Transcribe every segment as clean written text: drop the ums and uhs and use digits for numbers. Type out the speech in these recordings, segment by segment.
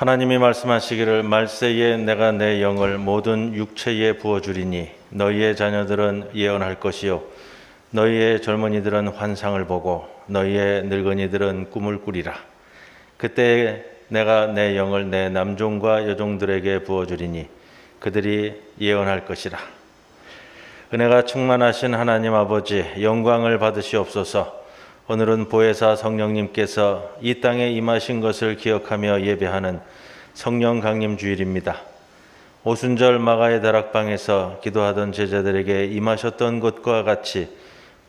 하나님이 말씀하시기를 말세에 내가 내 영을 모든 육체에 부어주리니 너희의 자녀들은 예언할 것이요 너희의 젊은이들은 환상을 보고 너희의 늙은이들은 꿈을 꾸리라. 그때 내가 내 영을 내 남종과 여종들에게 부어주리니 그들이 예언할 것이라. 은혜가 충만하신 하나님 아버지, 영광을 받으시옵소서. 오늘은 보혜사 성령님께서 이 땅에 임하신 것을 기억하며 예배하는 성령 강림 주일입니다. 오순절 마가의 다락방에서 기도하던 제자들에게 임하셨던 것과 같이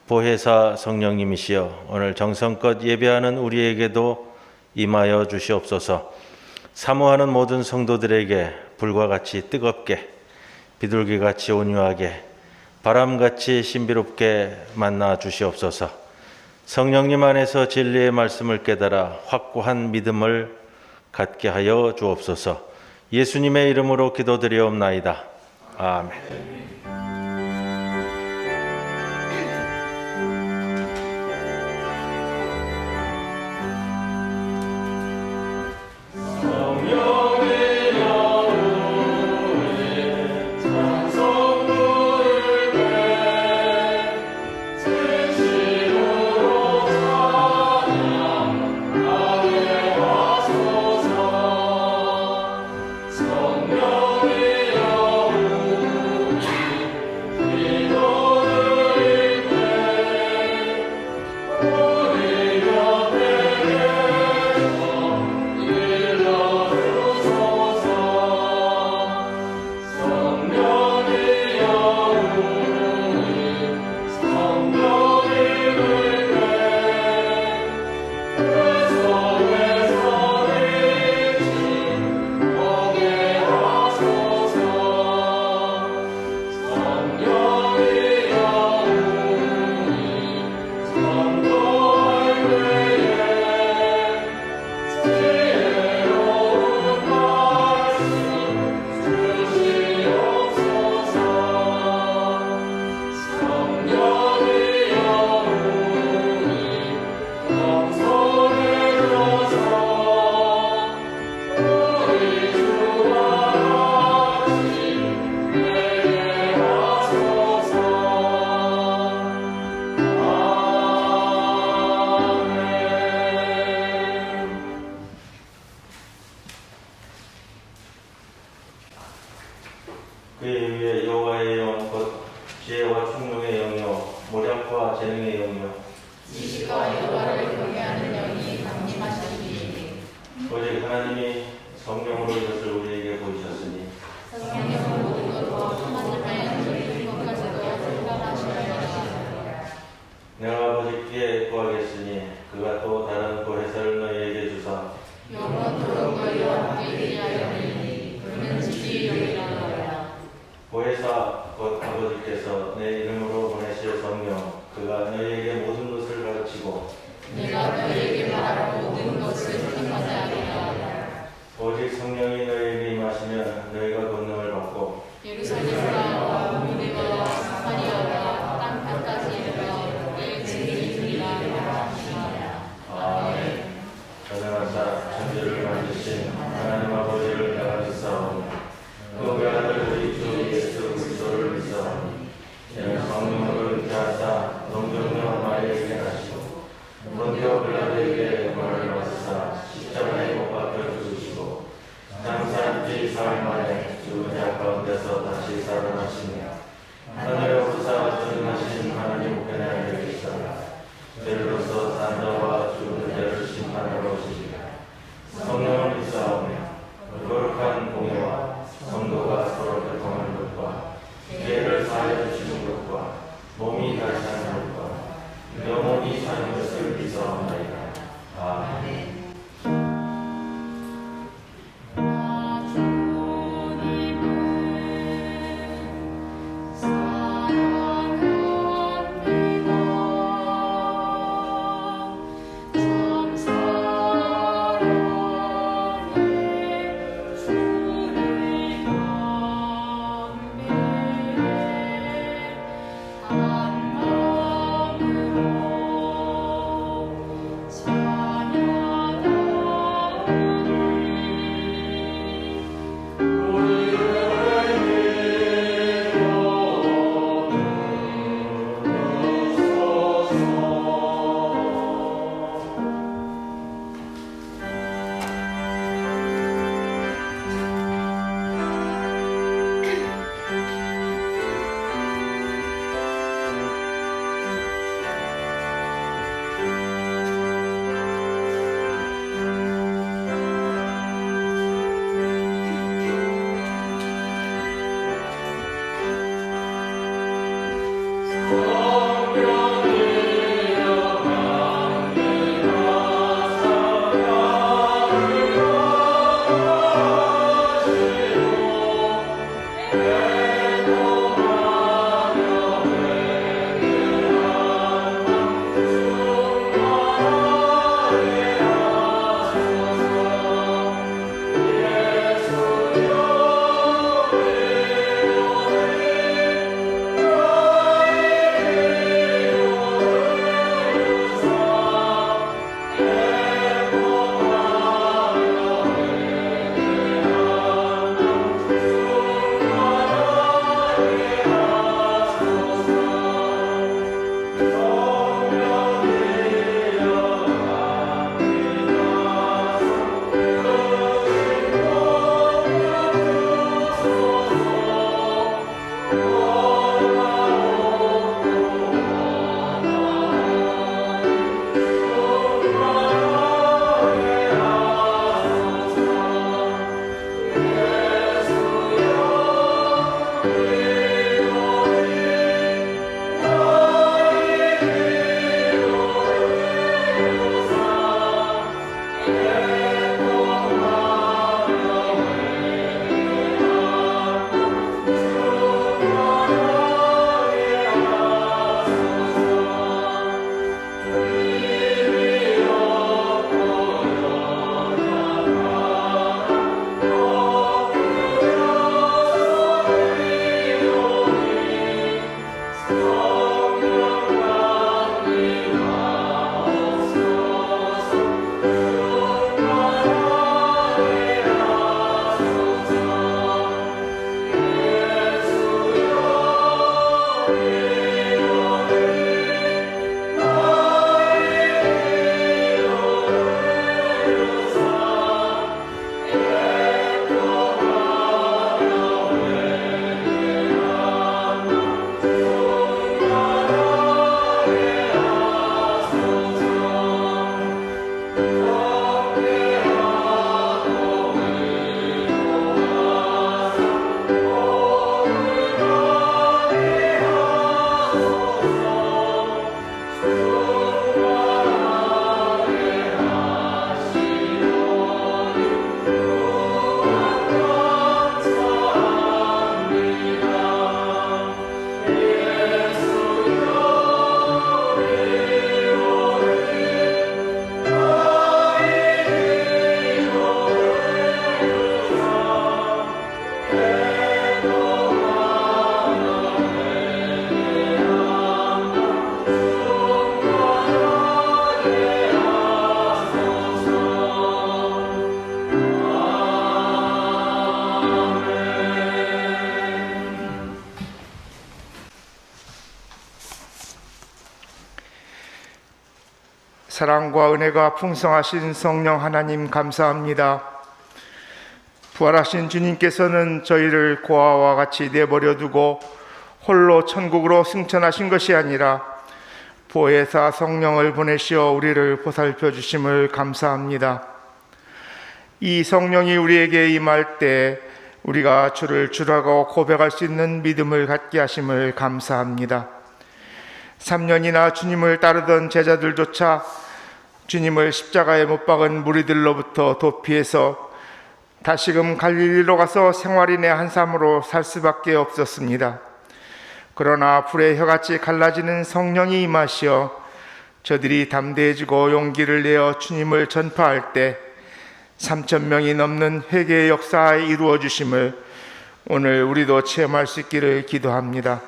보혜사 성령님이시여 오늘 정성껏 예배하는 우리에게도 임하여 주시옵소서. 사모하는 모든 성도들에게 불과 같이 뜨겁게, 비둘기같이 온유하게, 바람같이 신비롭게 만나 주시옵소서. 성령님 안에서 진리의 말씀을 깨달아 확고한 믿음을 갖게 하여 주옵소서. 예수님의 이름으로 기도드리옵나이다. 아멘. 그에 의해 여호와의 영 곧 지혜와 총명의 영이요 모략과 재능의 영이요 지식과 여호와를 경외하는 영이 강림하시리니 오직 하나님이 성령으로 이것을 우리에게 보이셨으니 성령의 모든 것과 하나님의 모든 것까지도 생각하시리라. 내가 아버지께 구하겠으니 그가 또 다른 보혜사를 너희에게 주사 영원토록 너희와 함께 있하여니 그는 진리이라. 보혜사 곧 아버지께서 내 이름으로 보내실 성령 그가 너희에게 모든 것을 가르치고 내가 너희에게 말하는 모든 것을 생각하게 하리라. 오직 성령이 너희에게 임하시면 너희가 권능을 받고 예루살렘과 유대와 사마리아와 땅 끝까지 이르러 내 증인이 되리라 하시니라. 아멘. 전능하사 천지를 만드신 하나님 아버지를 내가 믿사오니 그 외아들 우리 주 예수 그리스도를 믿사오니 이는 성령으로 잉태하사 동정녀 마리아에게 나시고 본디오 빌라도에게 영광을 받으사 십자가에 못 박혀 죽으시고 장사한 지 사흘 만에 죽은 자 가운데서 다시 살아나시며 하늘에 오르사 전능하신 하나님 우편에 앉아 계시다가 죄로서 산 자와 죽은 자를 심판하러 오시리라. 성령을 믿사오니 사랑과 은혜가 풍성하신 성령 하나님 감사합니다. 부활하신 주님께서는 저희를 고아와 같이 내버려 두고 홀로 천국으로 승천하신 것이 아니라 보혜사 성령을 보내시어 우리를 보살펴 주심을 감사합니다. 이 성령이 우리에게 임할 때 우리가 주를 주라고 고백할 수 있는 믿음을 갖게 하심을 감사합니다. 3년이나 주님을 따르던 제자들조차 주님을 십자가에 못 박은 무리들로부터 도피해서 다시금 갈릴리로 가서 생활인의 한 삶으로 살 수밖에 없었습니다. 그러나 불의 혀같이 갈라지는 성령이 임하시어 저들이 담대해지고 용기를 내어 주님을 전파할 때 3,000명이 넘는 회개의 역사에 이루어 주심을 오늘 우리도 체험할 수 있기를 기도합니다.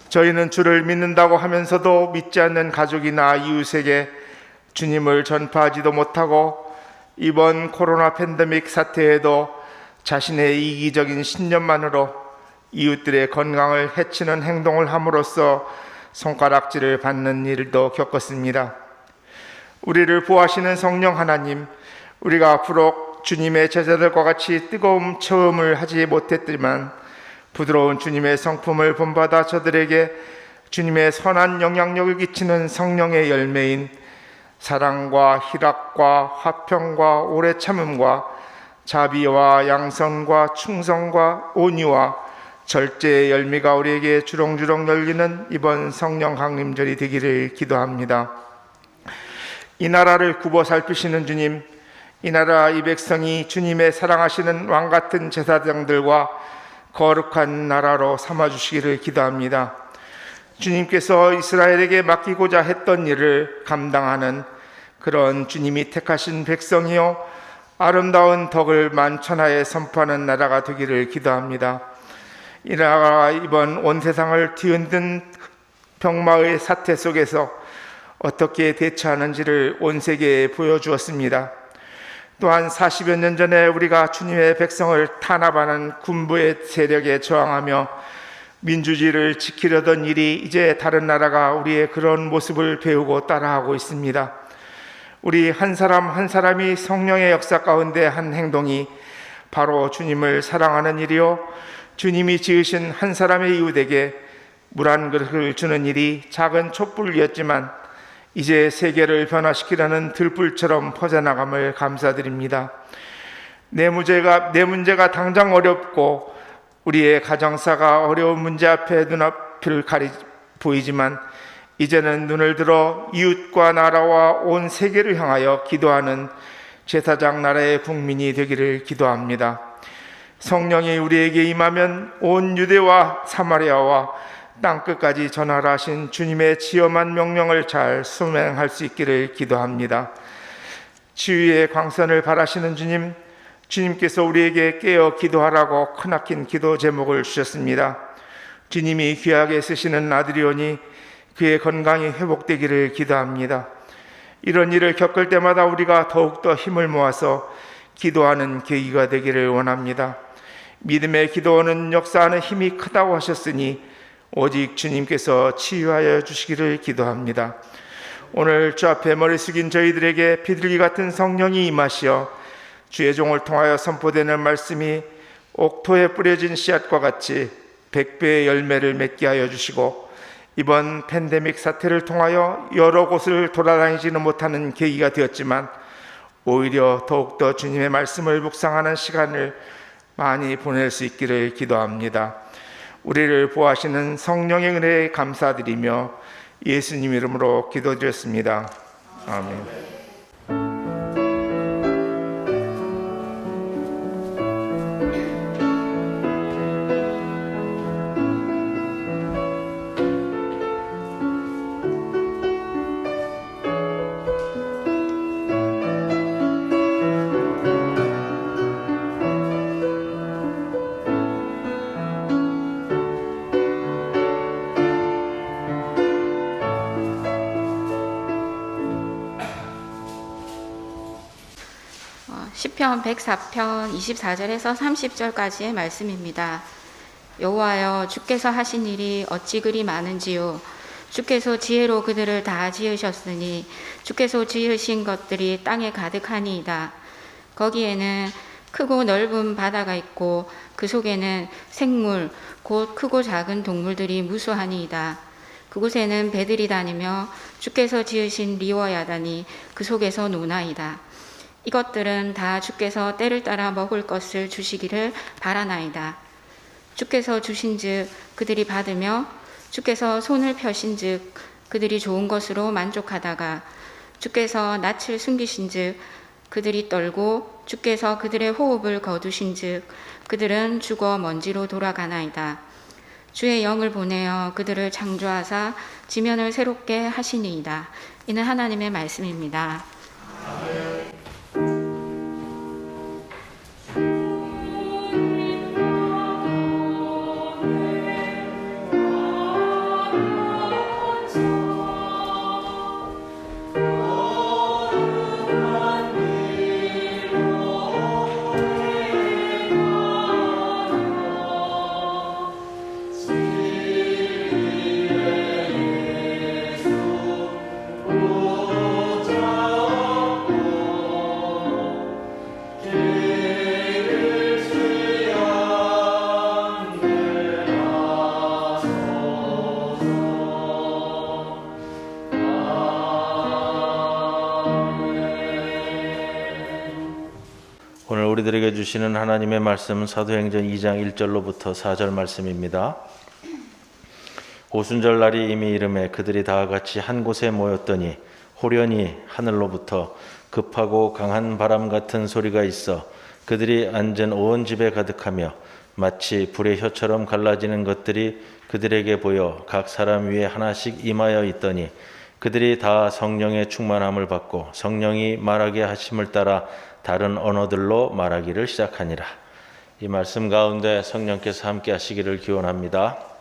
저희는 주를 믿는다고 하면서도 믿지 않는 가족이나 이웃에게 주님을 전파하지도 못하고 이번 코로나 팬데믹 사태에도 자신의 이기적인 신념만으로 이웃들의 건강을 해치는 행동을 함으로써 손가락질을 받는 일도 겪었습니다. 우리를 보호하시는 성령 하나님, 우리가 앞으로 주님의 제자들과 같이 뜨거운 체험을 하지 못했지만 부드러운 주님의 성품을 본받아 저들에게 주님의 선한 영향력을 끼치는 성령의 열매인 사랑과 희락과 화평과 오래 참음과 자비와 양선과 충성과 온유와 절제의 열매가 우리에게 주렁주렁 열리는 이번 성령 강림절이 되기를 기도합니다. 이 나라를 굽어 살피시는 주님, 이 나라 이 백성이 주님의 사랑하시는 왕같은 제사장들과 거룩한 나라로 삼아주시기를 기도합니다. 주님께서 이스라엘에게 맡기고자 했던 일을 감당하는 그런 주님이 택하신 백성이요 아름다운 덕을 만천하에 선포하는 나라가 되기를 기도합니다. 이 나라가 이번 온 세상을 뒤흔든 병마의 사태 속에서 어떻게 대처하는지를 온 세계에 보여주었습니다. 또한 40여 년 전에 우리가 주님의 백성을 탄압하는 군부의 세력에 저항하며 민주주의를 지키려던 일이 이제 다른 나라가 우리의 그런 모습을 배우고 따라하고 있습니다. 우리 한 사람 한 사람이 성령의 역사 가운데 한 행동이 바로 주님을 사랑하는 일이요 주님이 지으신 한 사람의 이웃에게 물 한 그릇을 주는 일이 작은 촛불이었지만 이제 세계를 변화시키려는 들불처럼 퍼져나감을 감사드립니다. 내 문제가 당장 어렵고 우리의 가정사가 어려운 문제 앞에 눈앞을 보이지만 이제는 눈을 들어 이웃과 나라와 온 세계를 향하여 기도하는 제사장 나라의 국민이 되기를 기도합니다. 성령이 우리에게 임하면 온 유대와 사마리아와 땅끝까지 전하라 하신 주님의 지엄한 명령을 잘 수행할 수 있기를 기도합니다. 치유의 광선을 바라시는 주님, 주님께서 우리에게 깨어 기도하라고 크나큰 기도 제목을 주셨습니다. 주님이 귀하게 쓰시는 아들이오니 그의 건강이 회복되기를 기도합니다. 이런 일을 겪을 때마다 우리가 더욱더 힘을 모아서 기도하는 계기가 되기를 원합니다. 믿음의 기도는 역사하는 힘이 크다고 하셨으니 오직 주님께서 치유하여 주시기를 기도합니다. 오늘 주 앞에 머리 숙인 저희들에게 비둘기 같은 성령이 임하시어 주의 종을 통하여 선포되는 말씀이 옥토에 뿌려진 씨앗과 같이 100배의 열매를 맺게 하여 주시고 이번 팬데믹 사태를 통하여 여러 곳을 돌아다니지는 못하는 계기가 되었지만 오히려 더욱더 주님의 말씀을 묵상하는 시간을 많이 보낼 수 있기를 기도합니다. 우리를 보호하시는 성령의 은혜에 감사드리며 예수님 이름으로 기도드렸습니다. 아멘. 시편 104편 24절에서 30절까지의 말씀입니다. 여호와여, 주께서 하신 일이 어찌 그리 많은지요. 주께서 지혜로 그들을 다 지으셨으니 주께서 지으신 것들이 땅에 가득하니이다. 거기에는 크고 넓은 바다가 있고 그 속에는 생물 곧 크고 작은 동물들이 무수하니이다. 그곳에는 배들이 다니며 주께서 지으신 리와 야단이 그 속에서 노나이다. 이것들은 다 주께서 때를 따라 먹을 것을 주시기를 바라나이다. 주께서 주신즉 그들이 받으며 주께서 손을 펴신즉 그들이 좋은 것으로 만족하다가 주께서 낯을 숨기신즉 그들이 떨고 주께서 그들의 호흡을 거두신즉 그들은 죽어 먼지로 돌아가나이다. 주의 영을 보내어 그들을 창조하사 지면을 새롭게 하시니이다. 이는 하나님의 말씀입니다. 오늘 우리들에게 주시는 하나님의 말씀은 사도행전 2장 1절로부터 4절 말씀입니다. 오순절 날이 이미 이름에 그들이 다 같이 한 곳에 모였더니 호련히 하늘로부터 급하고 강한 바람 같은 소리가 있어 그들이 앉은 온 집에 가득하며 마치 불의 혀처럼 갈라지는 것들이 그들에게 보여 각 사람 위에 하나씩 임하여 있더니 그들이 다 성령의 충만함을 받고 성령이 말하게 하심을 따라 다른 언어들로 말하기를 시작하니라. 이 말씀 가운데 성령께서 함께 하시기를 기원합니다.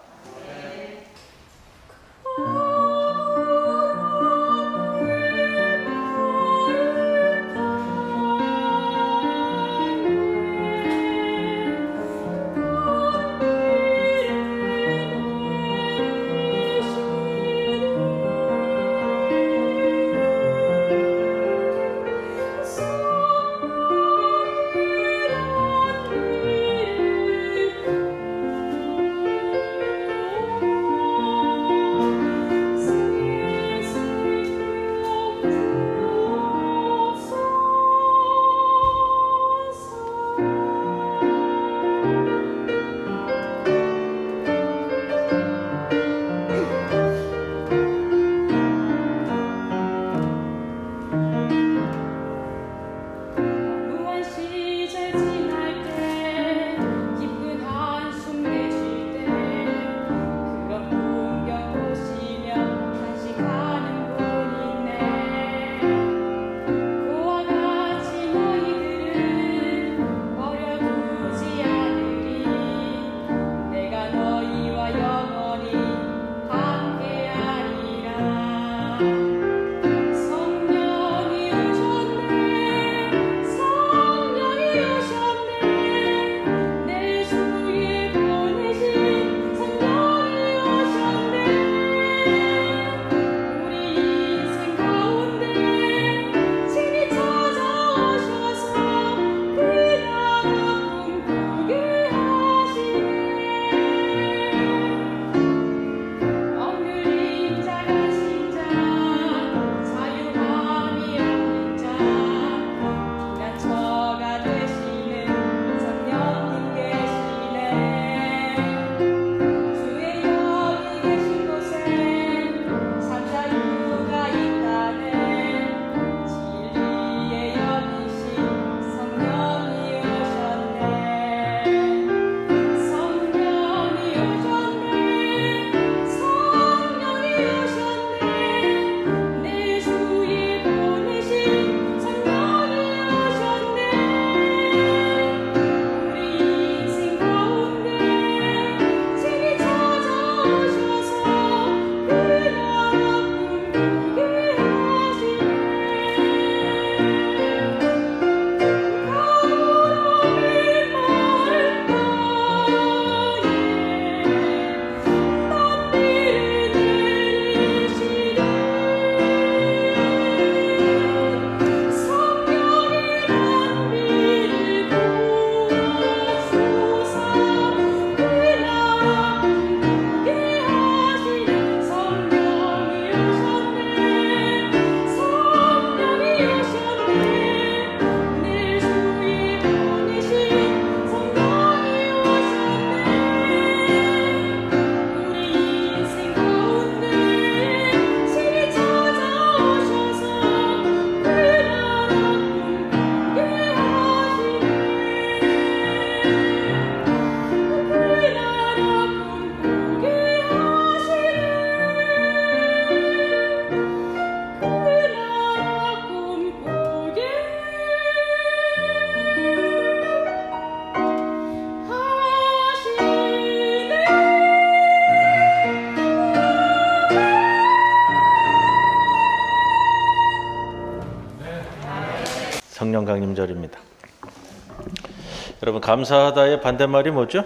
성령강림절입니다. 여러분, 감사하다의 반대말이 뭐죠?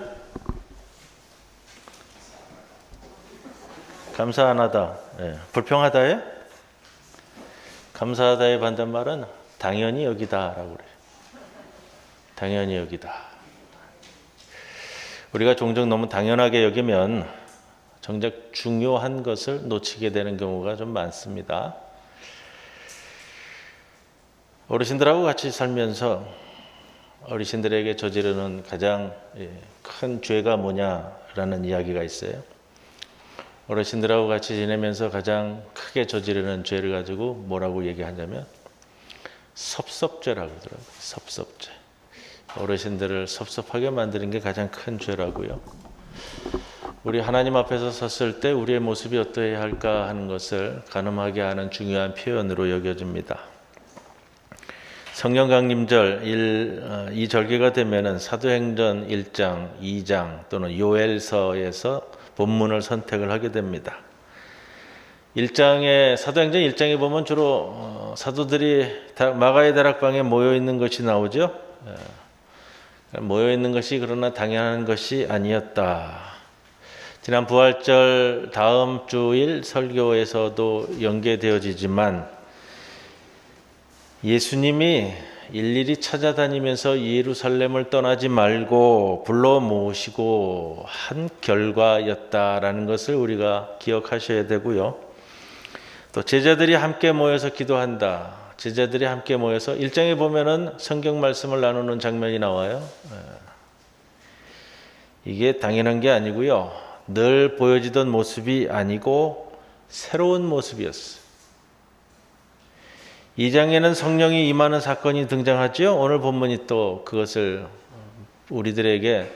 감사 안 하다. 불평하다의? 감사하다의 반대말은 당연히 여기다라고 그래요. 당연히 여기다. 우리가 종종 너무 당연하게 여기면 정작 중요한 것을 놓치게 되는 경우가 좀 많습니다. 어르신들하고 같이 살면서 어르신들에게 저지르는 가장 큰 죄가 뭐냐라는 이야기가 있어요. 어르신들하고 같이 지내면서 가장 크게 저지르는 죄를 가지고 뭐라고 얘기하냐면 섭섭죄라고 하더라고요. 섭섭죄. 어르신들을 섭섭하게 만드는 게 가장 큰 죄라고요. 우리 하나님 앞에서 섰을 때 우리의 모습이 어떠해야 할까 하는 것을 가늠하게 하는 중요한 표현으로 여겨집니다. 성령강림절 이 절기가 되면은 사도행전 1장, 2장 또는 요엘서에서 본문을 선택을 하게 됩니다. 사도행전 1장에 보면 주로 사도들이 마가의 다락방에 모여 있는 것이 나오죠. 모여 있는 것이 그러나 당연한 것이 아니었다. 지난 부활절 다음 주일 설교에서도 연계되어지지만 예수님이 일일이 찾아다니면서 예루살렘을 떠나지 말고 불러 모으시고 한 결과였다라는 것을 우리가 기억하셔야 되고요. 또 제자들이 함께 모여서 기도한다. 제자들이 함께 모여서 1장에 보면은 성경 말씀을 나누는 장면이 나와요. 이게 당연한 게 아니고요. 늘 보여지던 모습이 아니고 새로운 모습이었어요. 2장에는 성령이 임하는 사건이 등장하죠. 오늘 본문이 또 그것을 우리들에게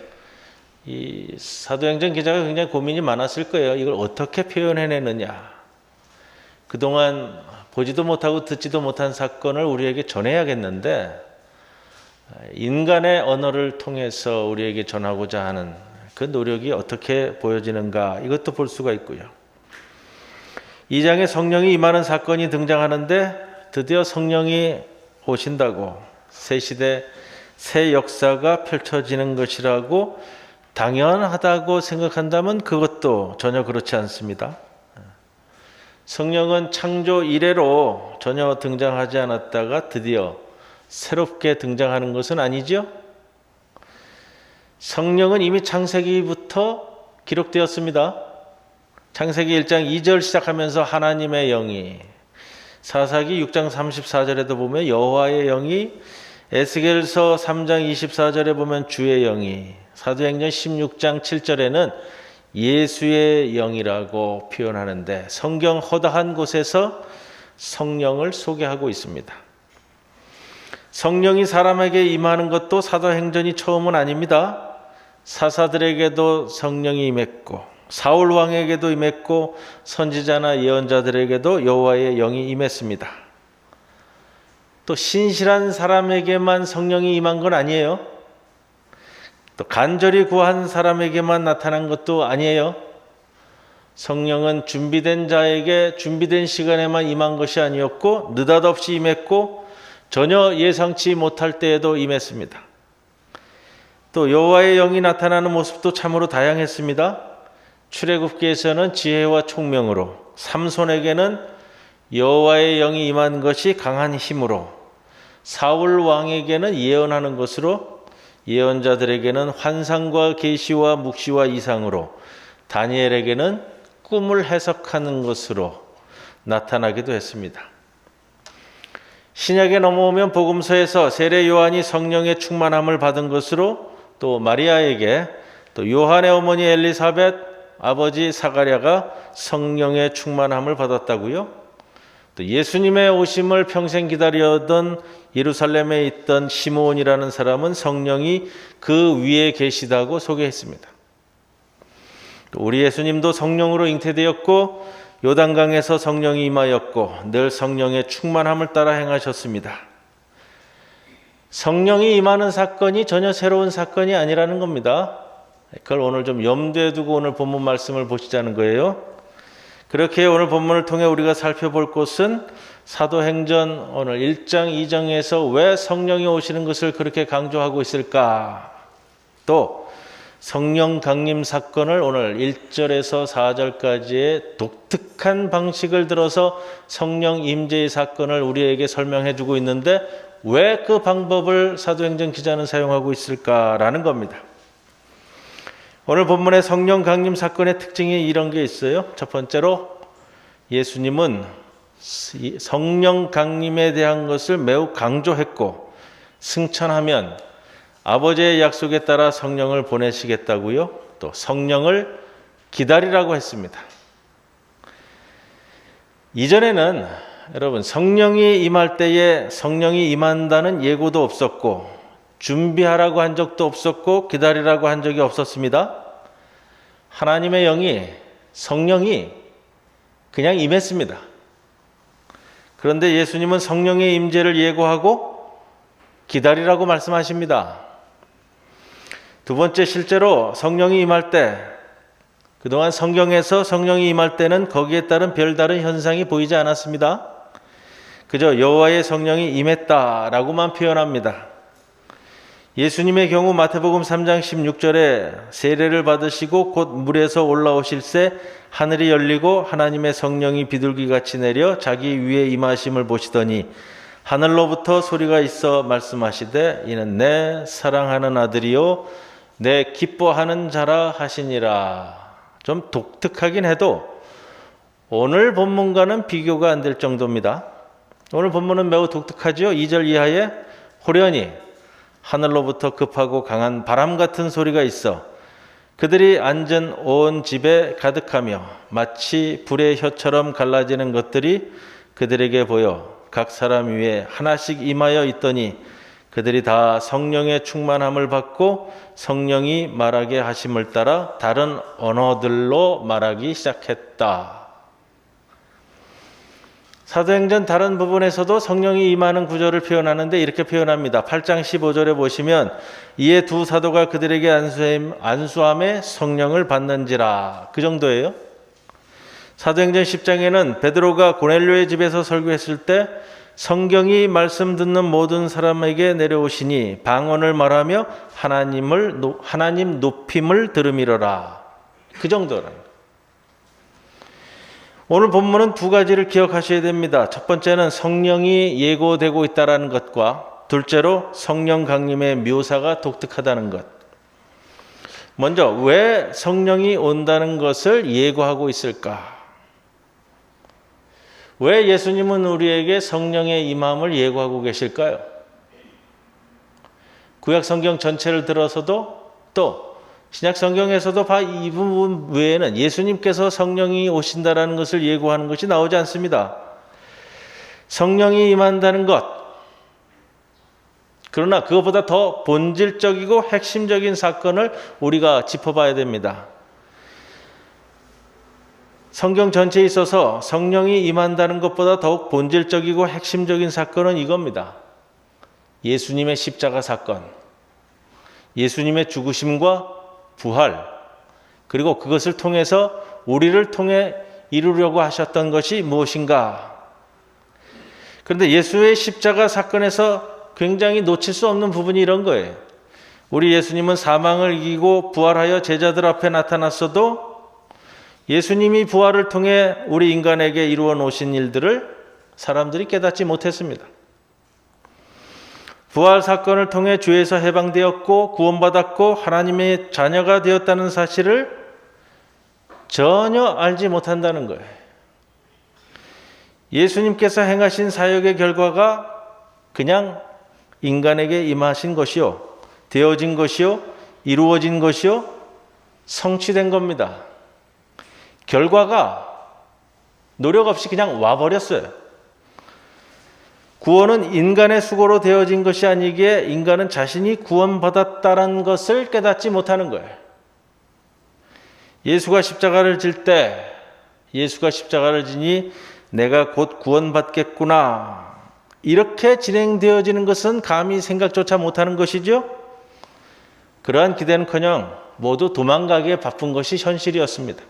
이 사도행전 기자가 굉장히 고민이 많았을 거예요. 이걸 어떻게 표현해내느냐. 그동안 보지도 못하고 듣지도 못한 사건을 우리에게 전해야겠는데 인간의 언어를 통해서 우리에게 전하고자 하는 그 노력이 어떻게 보여지는가 이것도 볼 수가 있고요. 2장에 성령이 임하는 사건이 등장하는데 드디어 성령이 오신다고 새 시대, 새 역사가 펼쳐지는 것이라고 당연하다고 생각한다면 그것도 전혀 그렇지 않습니다. 성령은 창조 이래로 전혀 등장하지 않았다가 드디어 새롭게 등장하는 것은 아니죠. 성령은 이미 창세기부터 기록되었습니다. 창세기 1장 2절 시작하면서 하나님의 영이, 사사기 6장 34절에도 보면 여호와의 영이, 에스겔서 3장 24절에 보면 주의 영이, 사도행전 16장 7절에는 예수의 영이라고 표현하는데 성경 허다한 곳에서 성령을 소개하고 있습니다. 성령이 사람에게 임하는 것도 사도행전이 처음은 아닙니다. 사사들에게도 성령이 임했고 사울 왕에게도 임했고 선지자나 예언자들에게도 여호와의 영이 임했습니다. 또 신실한 사람에게만 성령이 임한 건 아니에요. 또 간절히 구한 사람에게만 나타난 것도 아니에요. 성령은 준비된 자에게 준비된 시간에만 임한 것이 아니었고 느닷없이 임했고 전혀 예상치 못할 때에도 임했습니다. 또 여호와의 영이 나타나는 모습도 참으로 다양했습니다. 출애굽기에서는 지혜와 총명으로, 삼손에게는 여호와의 영이 임한 것이 강한 힘으로, 사울 왕에게는 예언하는 것으로, 예언자들에게는 환상과 계시와 묵시와 이상으로, 다니엘에게는 꿈을 해석하는 것으로 나타나기도 했습니다. 신약에 넘어오면 복음서에서 세례 요한이 성령의 충만함을 받은 것으로, 또 마리아에게, 또 요한의 어머니 엘리사벳, 아버지 사가랴가 성령의 충만함을 받았다고요. 또 예수님의 오심을 평생 기다려던 예루살렘에 있던 시므온이라는 사람은 성령이 그 위에 계시다고 소개했습니다. 또 우리 예수님도 성령으로 잉태되었고 요단강에서 성령이 임하였고 늘 성령의 충만함을 따라 행하셨습니다. 성령이 임하는 사건이 전혀 새로운 사건이 아니라는 겁니다. 그걸 오늘 좀 염두에 두고 오늘 본문 말씀을 보시자는 거예요. 그렇게 오늘 본문을 통해 우리가 살펴볼 것은 사도행전 오늘 1장 2장에서 왜 성령이 오시는 것을 그렇게 강조하고 있을까? 또 성령 강림 사건을 오늘 1절에서 4절까지의 독특한 방식을 들어서 성령 임재의 사건을 우리에게 설명해 주고 있는데 왜 그 방법을 사도행전 기자는 사용하고 있을까라는 겁니다. 오늘 본문의 성령 강림 사건의 특징이 이런 게 있어요. 첫 번째로 예수님은 성령 강림에 대한 것을 매우 강조했고 승천하면 아버지의 약속에 따라 성령을 보내시겠다고요. 또 성령을 기다리라고 했습니다. 이전에는 여러분 성령이 임할 때에 성령이 임한다는 예고도 없었고 준비하라고 한 적도 없었고 기다리라고 한 적이 없었습니다. 하나님의 영이 성령이 그냥 임했습니다. 그런데 예수님은 성령의 임재를 예고하고 기다리라고 말씀하십니다. 두 번째, 실제로 성령이 임할 때 그동안 성경에서 성령이 임할 때는 거기에 따른 별다른 현상이 보이지 않았습니다. 그저 여호와의 성령이 임했다라고만 표현합니다. 예수님의 경우 마태복음 3장 16절에 세례를 받으시고 곧 물에서 올라오실새 하늘이 열리고 하나님의 성령이 비둘기같이 내려 자기 위에 임하심을 보시더니 하늘로부터 소리가 있어 말씀하시되 이는 내 사랑하는 아들이요 내 기뻐하는 자라 하시니라. 좀 독특하긴 해도 오늘 본문과는 비교가 안 될 정도입니다. 오늘 본문은 매우 독특하죠. 2절 이하에 호련히 하늘로부터 급하고 강한 바람 같은 소리가 있어 그들이 앉은 온 집에 가득하며 마치 불의 혀처럼 갈라지는 것들이 그들에게 보여 각 사람 위에 하나씩 임하여 있더니 그들이 다 성령의 충만함을 받고 성령이 말하게 하심을 따라 다른 언어들로 말하기 시작했다. 사도행전 다른 부분에서도 성령이 임하는 구절을 표현하는데 이렇게 표현합니다. 8장 15절에 보시면 이에 두 사도가 그들에게 안수함에 성령을 받는지라. 그 정도예요. 사도행전 10장에는 베드로가 고넬료의 집에서 설교했을 때 성경이 말씀 듣는 모든 사람에게 내려오시니 방언을 말하며 하나님 높임을 들음이러라. 그 정도라는. 오늘 본문은 두 가지를 기억하셔야 됩니다. 첫 번째는 성령이 예고되고 있다는 것과 둘째로 성령 강림의 묘사가 독특하다는 것. 먼저 왜 성령이 온다는 것을 예고하고 있을까? 왜 예수님은 우리에게 성령의 임함을 예고하고 계실까요? 구약 성경 전체를 들어서도 또 신약 성경에서도 이 부분 외에는 예수님께서 성령이 오신다라는 것을 예고하는 것이 나오지 않습니다. 성령이 임한다는 것. 그러나 그것보다 더 본질적이고 핵심적인 사건을 우리가 짚어봐야 됩니다. 성경 전체에 있어서 성령이 임한다는 것보다 더욱 본질적이고 핵심적인 사건은 이겁니다. 예수님의 십자가 사건, 예수님의 죽으심과 부활, 그리고 그것을 통해서 우리를 통해 이루려고 하셨던 것이 무엇인가? 그런데 예수의 십자가 사건에서 굉장히 놓칠 수 없는 부분이 이런 거예요. 우리 예수님은 사망을 이기고 부활하여 제자들 앞에 나타났어도 예수님이 부활을 통해 우리 인간에게 이루어 놓으신 일들을 사람들이 깨닫지 못했습니다. 부활 사건을 통해 죄에서 해방되었고 구원받았고 하나님의 자녀가 되었다는 사실을 전혀 알지 못한다는 거예요. 예수님께서 행하신 사역의 결과가 그냥 인간에게 임하신 것이요, 되어진 것이요, 이루어진 것이요, 성취된 겁니다. 결과가 노력 없이 그냥 와버렸어요. 구원은 인간의 수고로 되어진 것이 아니기에 인간은 자신이 구원받았다는 것을 깨닫지 못하는 거예요. 예수가 십자가를 질 때 예수가 십자가를 지니 내가 곧 구원받겠구나. 이렇게 진행되어지는 것은 감히 생각조차 못하는 것이죠. 그러한 기대는커녕 모두 도망가기에 바쁜 것이 현실이었습니다.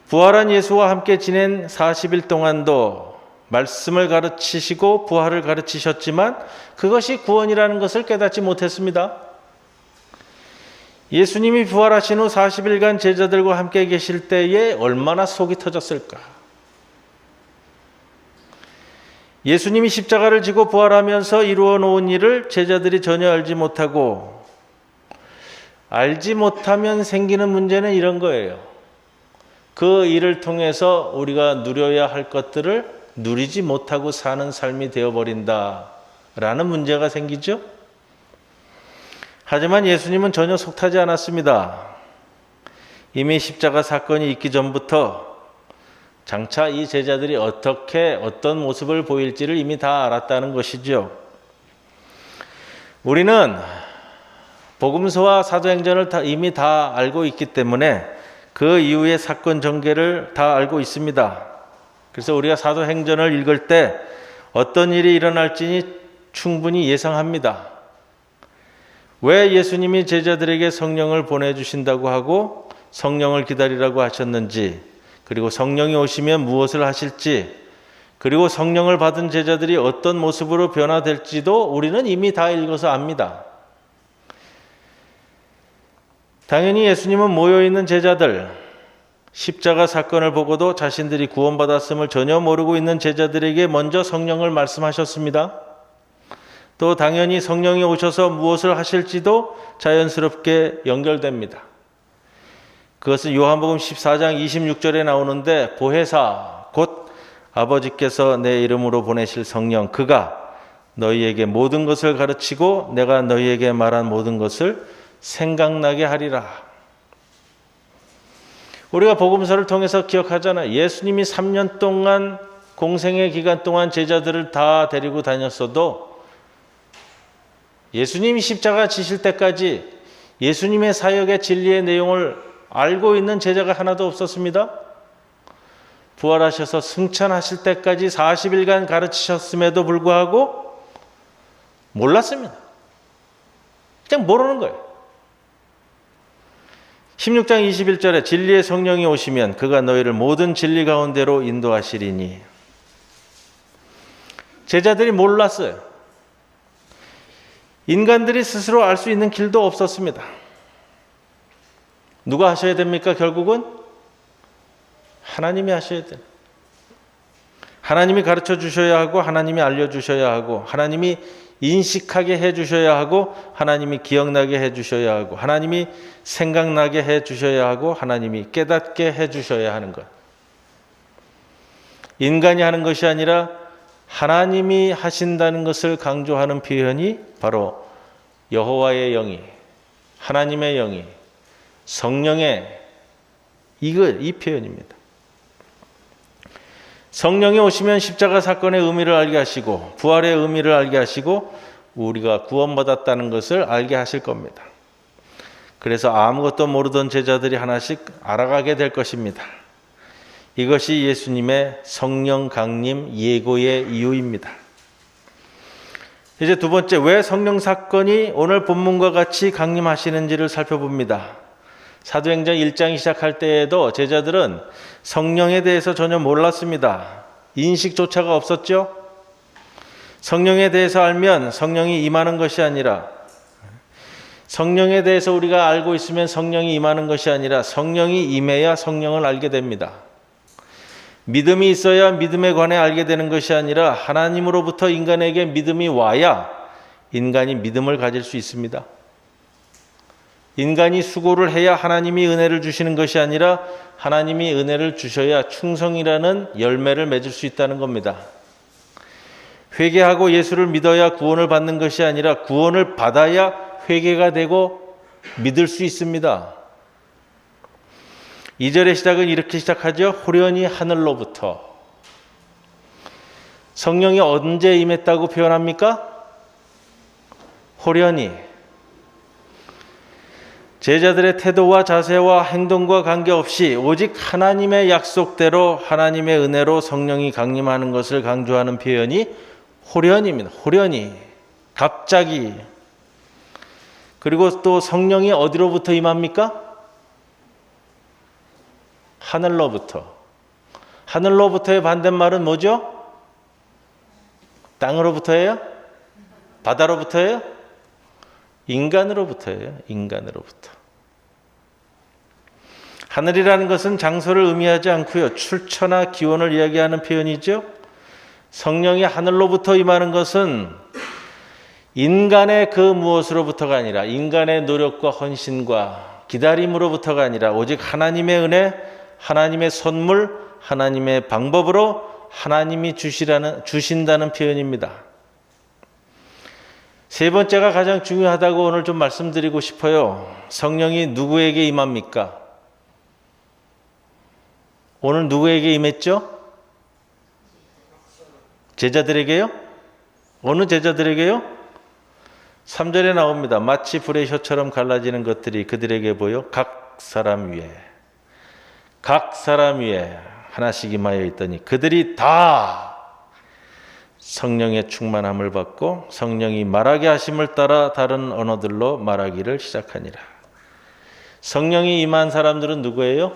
부활한 예수와 함께 지낸 40일 동안도 말씀을 가르치시고 부활을 가르치셨지만 그것이 구원이라는 것을 깨닫지 못했습니다. 예수님이 부활하신 후 40일간 제자들과 함께 계실 때에 얼마나 속이 터졌을까? 예수님이 십자가를 지고 부활하면서 이루어 놓은 일을 제자들이 전혀 알지 못하고, 알지 못하면 생기는 문제는 이런 거예요. 그 일을 통해서 우리가 누려야 할 것들을 누리지 못하고 사는 삶이 되어버린다라는 문제가 생기죠. 하지만 예수님은 전혀 속타지 않았습니다. 이미 십자가 사건이 있기 전부터 장차 이 제자들이 어떤 모습을 보일지를 이미 다 알았다는 것이죠. 우리는 복음서와 사도행전을 이미 다 알고 있기 때문에 그 이후의 사건 전개를 다 알고 있습니다. 그래서 우리가 사도행전을 읽을 때 어떤 일이 일어날지 충분히 예상합니다. 왜 예수님이 제자들에게 성령을 보내주신다고 하고 성령을 기다리라고 하셨는지, 그리고 성령이 오시면 무엇을 하실지, 그리고 성령을 받은 제자들이 어떤 모습으로 변화될지도 우리는 이미 다 읽어서 압니다. 당연히 예수님은 모여있는 제자들, 십자가 사건을 보고도 자신들이 구원받았음을 전혀 모르고 있는 제자들에게 먼저 성령을 말씀하셨습니다. 또 당연히 성령이 오셔서 무엇을 하실지도 자연스럽게 연결됩니다. 그것은 요한복음 14장 26절에 나오는데, 보혜사 곧 아버지께서 내 이름으로 보내실 성령, 그가 너희에게 모든 것을 가르치고 내가 너희에게 말한 모든 것을 생각나게 하리라. 우리가 복음서를 통해서 기억하잖아요. 예수님이 3년 동안 공생의 기간 동안 제자들을 다 데리고 다녔어도 예수님이 십자가 지실 때까지 예수님의 사역의 진리의 내용을 알고 있는 제자가 하나도 없었습니다. 부활하셔서 승천하실 때까지 40일간 가르치셨음에도 불구하고 몰랐습니다. 그냥 모르는 거예요. 16장 21절에 진리의 성령이 오시면 그가 너희를 모든 진리 가운데로 인도하시리니. 제자들이 몰랐어요. 인간들이 스스로 알 수 있는 길도 없었습니다. 누가 하셔야 됩니까? 결국은 하나님이 하셔야 돼요. 하나님이 가르쳐 주셔야 하고, 하나님이 알려주셔야 하고, 하나님이 인식하게 해주셔야 하고, 하나님이 기억나게 해주셔야 하고, 하나님이 생각나게 해주셔야 하고, 하나님이 깨닫게 해주셔야 하는 것. 인간이 하는 것이 아니라 하나님이 하신다는 것을 강조하는 표현이 바로 여호와의 영이, 하나님의 영이, 성령의 이 표현입니다. 성령이 오시면 십자가 사건의 의미를 알게 하시고 부활의 의미를 알게 하시고 우리가 구원받았다는 것을 알게 하실 겁니다. 그래서 아무것도 모르던 제자들이 하나씩 알아가게 될 것입니다. 이것이 예수님의 성령 강림 예고의 이유입니다. 이제 두 번째, 왜 성령 사건이 오늘 본문과 같이 강림하시는지를 살펴봅니다. 사도행전 1장 시작할 때에도 제자들은 성령에 대해서 전혀 몰랐습니다. 인식조차가 없었죠. 성령에 대해서 알면 성령이 임하는 것이 아니라, 성령에 대해서 우리가 알고 있으면 성령이 임하는 것이 아니라 성령이 임해야 성령을 알게 됩니다. 믿음이 있어야 믿음에 관해 알게 되는 것이 아니라 하나님으로부터 인간에게 믿음이 와야 인간이 믿음을 가질 수 있습니다. 인간이 수고를 해야 하나님이 은혜를 주시는 것이 아니라 하나님이 은혜를 주셔야 충성이라는 열매를 맺을 수 있다는 겁니다. 회개하고 예수를 믿어야 구원을 받는 것이 아니라 구원을 받아야 회개가 되고 믿을 수 있습니다. 2절의 시작은 이렇게 시작하죠. 호련히 하늘로부터. 성령이 언제 임했다고 표현합니까? 호련히. 제자들의 태도와 자세와 행동과 관계없이 오직 하나님의 약속대로 하나님의 은혜로 성령이 강림하는 것을 강조하는 표현이 호련입니다. 호련히. 갑자기. 그리고 또 성령이 어디로부터 임합니까? 하늘로부터. 하늘로부터의 반대말은 뭐죠? 땅으로부터예요? 바다로부터예요? 인간으로부터예요. 인간으로부터. 하늘이라는 것은 장소를 의미하지 않고요. 출처나 기원을 이야기하는 표현이죠. 성령이 하늘로부터 임하는 것은 인간의 그 무엇으로부터가 아니라 인간의 노력과 헌신과 기다림으로부터가 아니라 오직 하나님의 은혜, 하나님의 선물, 하나님의 방법으로 하나님이 주신다는 표현입니다. 세 번째가 가장 중요하다고 오늘 좀 말씀드리고 싶어요. 성령이 누구에게 임합니까? 오늘 누구에게 임했죠? 제자들에게요? 어느 제자들에게요? 3절에 나옵니다. 마치 불의 혀처럼 갈라지는 것들이 그들에게 보여 각 사람 위에 하나씩 임하여 있더니 그들이 다 성령의 충만함을 받고 성령이 말하게 하심을 따라 다른 언어들로 말하기를 시작하니라. 성령이 임한 사람들은 누구예요?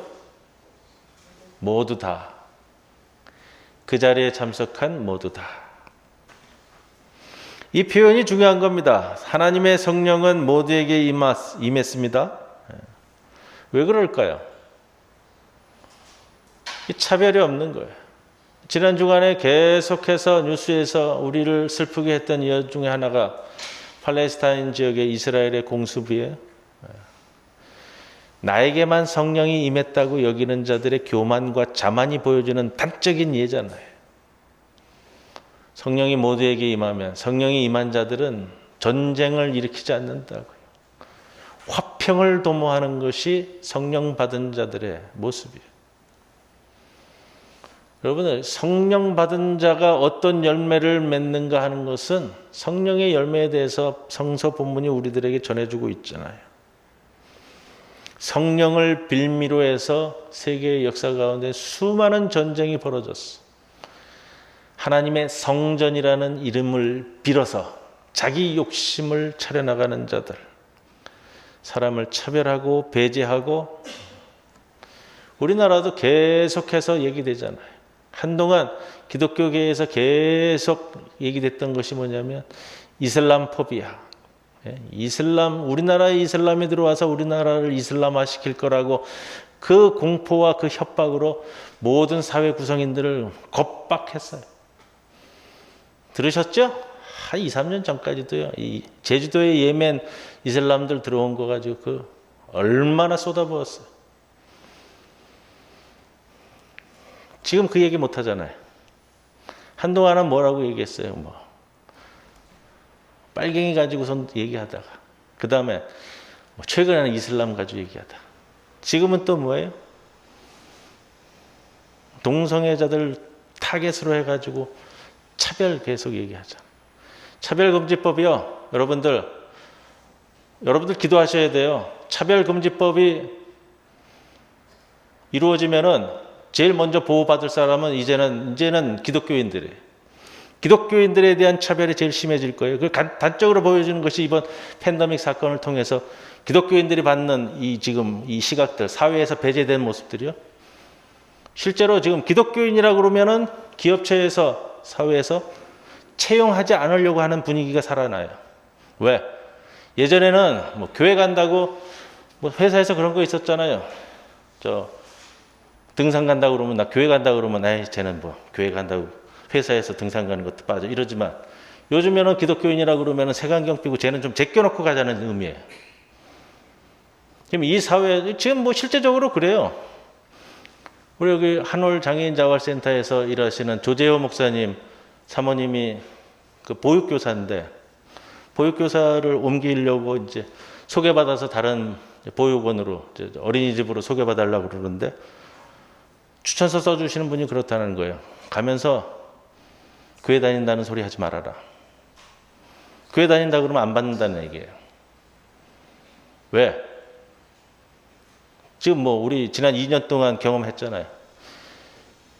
모두 다. 그 자리에 참석한 모두 다. 이 표현이 중요한 겁니다. 하나님의 성령은 모두에게 임했습니다. 왜 그럴까요? 이 차별이 없는 거예요. 지난 주간에 계속해서 뉴스에서 우리를 슬프게 했던 이유 중에 하나가 팔레스타인 지역의 이스라엘의 공수부예요. 나에게만 성령이 임했다고 여기는 자들의 교만과 자만이 보여주는 단적인 예잖아요. 성령이 모두에게 임하면 성령이 임한 자들은 전쟁을 일으키지 않는다고요. 화평을 도모하는 것이 성령 받은 자들의 모습이에요. 여러분들, 성령 받은 자가 어떤 열매를 맺는가 하는 것은 성령의 열매에 대해서 성서 본문이 우리들에게 전해주고 있잖아요. 성령을 빌미로 해서 세계의 역사 가운데 수많은 전쟁이 벌어졌어. 하나님의 성전이라는 이름을 빌어서 자기 욕심을 차려나가는 자들, 사람을 차별하고 배제하고, 우리나라도 계속해서 얘기되잖아요. 한동안 기독교계에서 계속 얘기됐던 것이 뭐냐면 이슬람 포비아. 우리나라에 이슬람이 들어와서 우리나라를 이슬람화 시킬 거라고 그 공포와 그 협박으로 모든 사회 구성인들을 겁박했어요. 들으셨죠? 한 2, 3년 전까지도요. 이 제주도에 예멘 이슬람들 들어온 거 가지고 그 얼마나 쏟아부었어요. 지금 그 얘기 못 하잖아요. 한동안은 뭐라고 얘기했어요? 빨갱이 가지고선 얘기하다가, 그 다음에 최근에는 이슬람 가지고 얘기하다. 지금은 또 뭐예요? 동성애자들 타겟으로 해가지고 차별 계속 얘기하잖아요. 차별금지법이요. 여러분들 기도하셔야 돼요. 차별금지법이 이루어지면은 제일 먼저 보호받을 사람은 이제는 기독교인들이에요. 기독교인들에 대한 차별이 제일 심해질 거예요. 그 단적으로 보여주는 것이 이번 팬데믹 사건을 통해서 기독교인들이 받는 지금 이 시각들, 사회에서 배제된 모습들이요. 실제로 지금 기독교인이라고 그러면은 기업체에서, 사회에서 채용하지 않으려고 하는 분위기가 살아나요. 왜? 예전에는 교회 간다고 회사에서 그런 거 있었잖아요. 등산 간다고 그러면, 나 교회 간다고 그러면, 쟤는 교회 간다고 회사에서 등산 가는 것도 빠져. 이러지만 요즘에는 기독교인이라고 그러면 색안경 끼고 쟤는 좀 제껴놓고 가자는 의미예요. 지금 이 사회, 지금 실제적으로 그래요. 우리 여기 한올 장애인 자활센터에서 일하시는 조재호 목사님 사모님이 그 보육교사인데, 보육교사를 옮기려고 이제 소개받아서 다른 보육원으로, 어린이집으로 소개받으려고 그러는데, 추천서 써주시는 분이 그렇다는 거예요. 가면서 교회 다닌다는 소리 하지 말아라. 교회 다닌다 그러면 안 받는다는 얘기예요. 왜? 지금 우리 지난 2년 동안 경험했잖아요.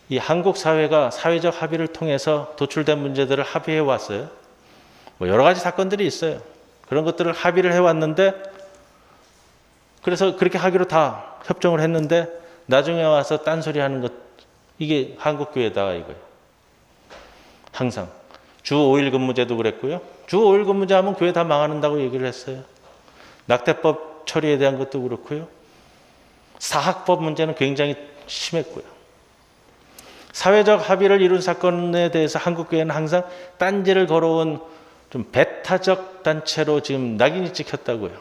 이 한국 사회가 사회적 합의를 통해서 도출된 문제들을 합의해 왔어요. 여러 가지 사건들이 있어요. 그런 것들을 합의를 해왔는데, 그래서 그렇게 하기로 다 협정을 했는데 나중에 와서 딴소리 하는 것, 이게 한국교회다 이거예요. 항상 주 5일 근무제도 그랬고요. 주 5일 근무제 하면 교회 다 망한다고 얘기를 했어요. 낙태법 처리에 대한 것도 그렇고요. 사학법 문제는 굉장히 심했고요. 사회적 합의를 이룬 사건에 대해서 한국교회는 항상 딴지를 걸어온 좀 배타적 단체로 지금 낙인이 찍혔다고요.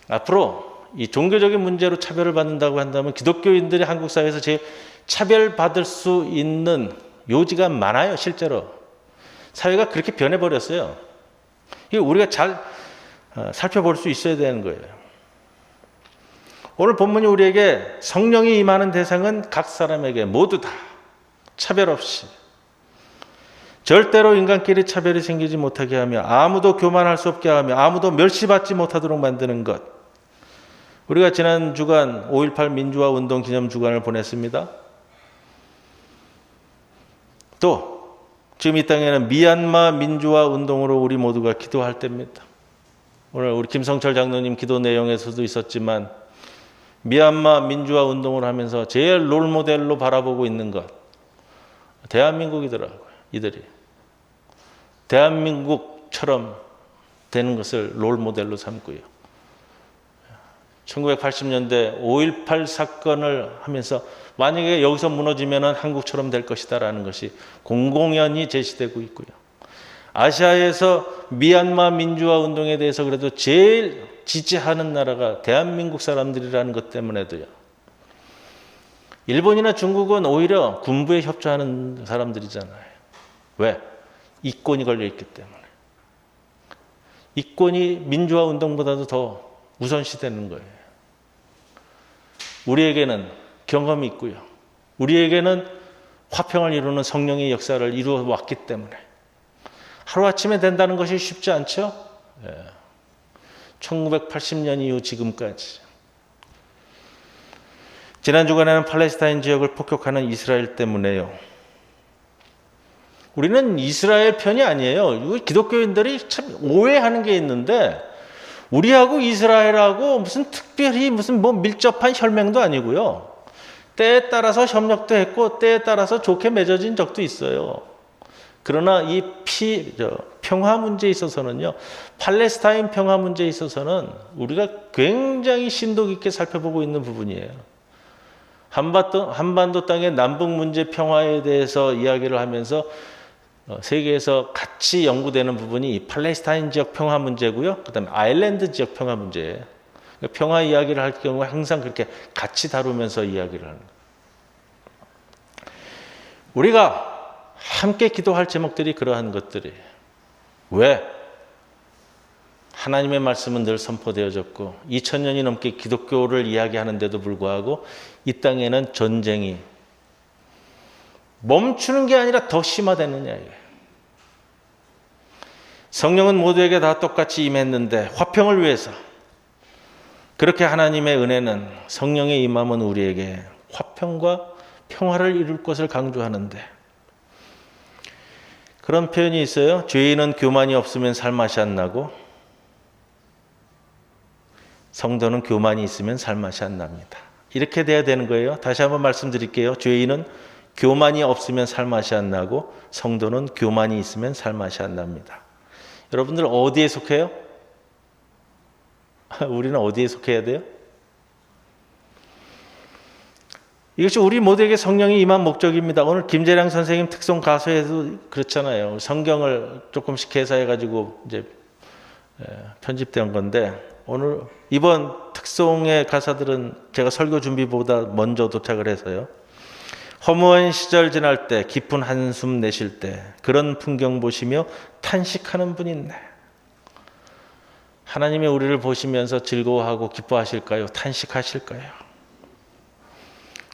앞으로 이 종교적인 문제로 차별을 받는다고 한다면 기독교인들이 한국 사회에서 제일 차별받을 수 있는 요지가 많아요. 실제로 사회가 그렇게 변해버렸어요. 이게 우리가 잘 살펴볼 수 있어야 되는 거예요. 오늘 본문이 우리에게 성령이 임하는 대상은 각 사람에게 모두 다 차별 없이 절대로 인간끼리 차별이 생기지 못하게 하며 아무도 교만할 수 없게 하며 아무도 멸시받지 못하도록 만드는 것. 우리가 지난 주간 5.18 민주화 운동 기념 주간을 보냈습니다. 또 지금 이 땅에는 미얀마 민주화 운동으로 우리 모두가 기도할 때입니다. 오늘 우리 김성철 장로님 기도 내용에서도 있었지만 미얀마 민주화 운동을 하면서 제일 롤모델로 바라보고 있는 것 대한민국이더라고요. 이들이 대한민국처럼 되는 것을 롤모델로 삼고요. 1980년대 5.18 사건을 하면서 만약에 여기서 무너지면 한국처럼 될 것이다라는 것이 공공연히 제시되고 있고요. 아시아에서 미얀마 민주화 운동에 대해서 그래도 제일 지지하는 나라가 대한민국 사람들이라는 것 때문에도요. 일본이나 중국은 오히려 군부에 협조하는 사람들이잖아요. 왜? 이권이 걸려 있기 때문에. 이권이 민주화 운동보다도 더 우선시되는 거예요. 우리에게는 경험이 있고요. 우리에게는 화평을 이루는 성령의 역사를 이루어 왔기 때문에 하루아침에 된다는 것이 쉽지 않죠? 1980년 이후 지금까지. 지난 주간에는 팔레스타인 지역을 폭격하는 이스라엘 때문에요. 우리는 이스라엘 편이 아니에요. 기독교인들이 참 오해하는 게 있는데 우리하고 이스라엘하고 무슨 특별히 무슨 뭐 밀접한 혈맹도 아니고요. 때에 따라서 협력도 했고 때에 따라서 좋게 맺어진 적도 있어요. 그러나 이 평화 문제에 있어서는요. 팔레스타인 평화 문제에 있어서는 우리가 굉장히 심도 깊게 살펴보고 있는 부분이에요. 한반도 땅의 남북 문제 평화에 대해서 이야기를 하면서 세계에서 같이 연구되는 부분이 이 팔레스타인 지역 평화 문제고요. 그다음에 아일랜드 지역 평화 문제예요. 평화 이야기를 할 경우에 항상 그렇게 같이 다루면서 이야기를 하는 거예요. 우리가 함께 기도할 제목들이 그러한 것들이에요. 왜? 하나님의 말씀은 늘 선포되어졌고 2000년이 넘게 기독교를 이야기하는데도 불구하고 이 땅에는 전쟁이 멈추는 게 아니라 더 심화되느냐 이거예요. 성령은 모두에게 다 똑같이 임했는데 화평을 위해서 그렇게 하나님의 은혜는 성령의 임함은 우리에게 화평과 평화를 이룰 것을 강조하는데 그런 표현이 있어요. 죄인은 교만이 없으면 살맛이 안 나고 성도는 교만이 있으면 살맛이 안 납니다. 이렇게 돼야 되는 거예요. 다시 한번 말씀드릴게요. 죄인은 교만이 없으면 살맛이 안 나고 성도는 교만이 있으면 살맛이 안 납니다. 여러분들 어디에 속해요? 우리는 어디에 속해야 돼요? 이것이 우리 모두에게 성령이 임한 목적입니다. 오늘 김재량 선생님 특송 가서에도 그렇잖아요. 성경을 조금씩 개사해가지고 이제 편집된 건데 오늘 이번 특송의 가사들은 제가 설교 준비보다 먼저 도착을 해서요. 허무한 시절 지날 때 깊은 한숨 내쉴 때 그런 풍경 보시며 탄식하는 분이 있네. 하나님이 우리를 보시면서 즐거워하고 기뻐하실까요? 탄식하실까요?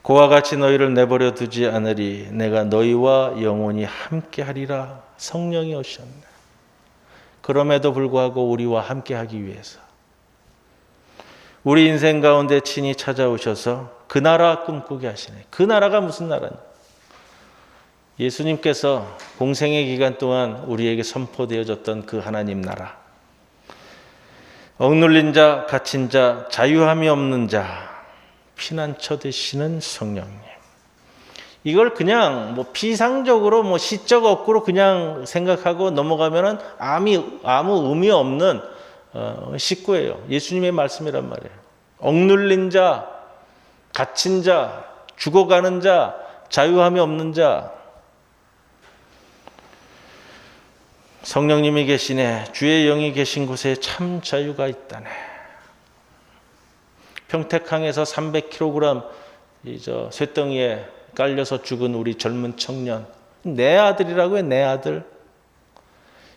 그와 같이 너희를 내버려 두지 않으리 내가 너희와 영원히 함께하리라. 성령이 오셨네. 그럼에도 불구하고 우리와 함께하기 위해서 우리 인생 가운데 친히 찾아오셔서 그 나라 꿈꾸게 하시네. 그 나라가 무슨 나라냐? 예수님께서 공생의 기간 동안 우리에게 선포되어졌던 그 하나님 나라. 억눌린 자, 갇힌 자, 자유함이 없는 자, 피난처 되시는 성령님. 이걸 그냥 뭐 피상적으로 뭐 시적 억구로 그냥 생각하고 넘어가면은 아무 의미 없는 식구예요. 예수님의 말씀이란 말이에요. 억눌린 자, 갇힌 자, 죽어가는 자, 자유함이 없는 자. 성령님이 계시네. 주의 영이 계신 곳에 참 자유가 있다네. 평택항에서 300kg 쇳덩이에 깔려서 죽은 우리 젊은 청년. 내 아들이라고요, 내 아들.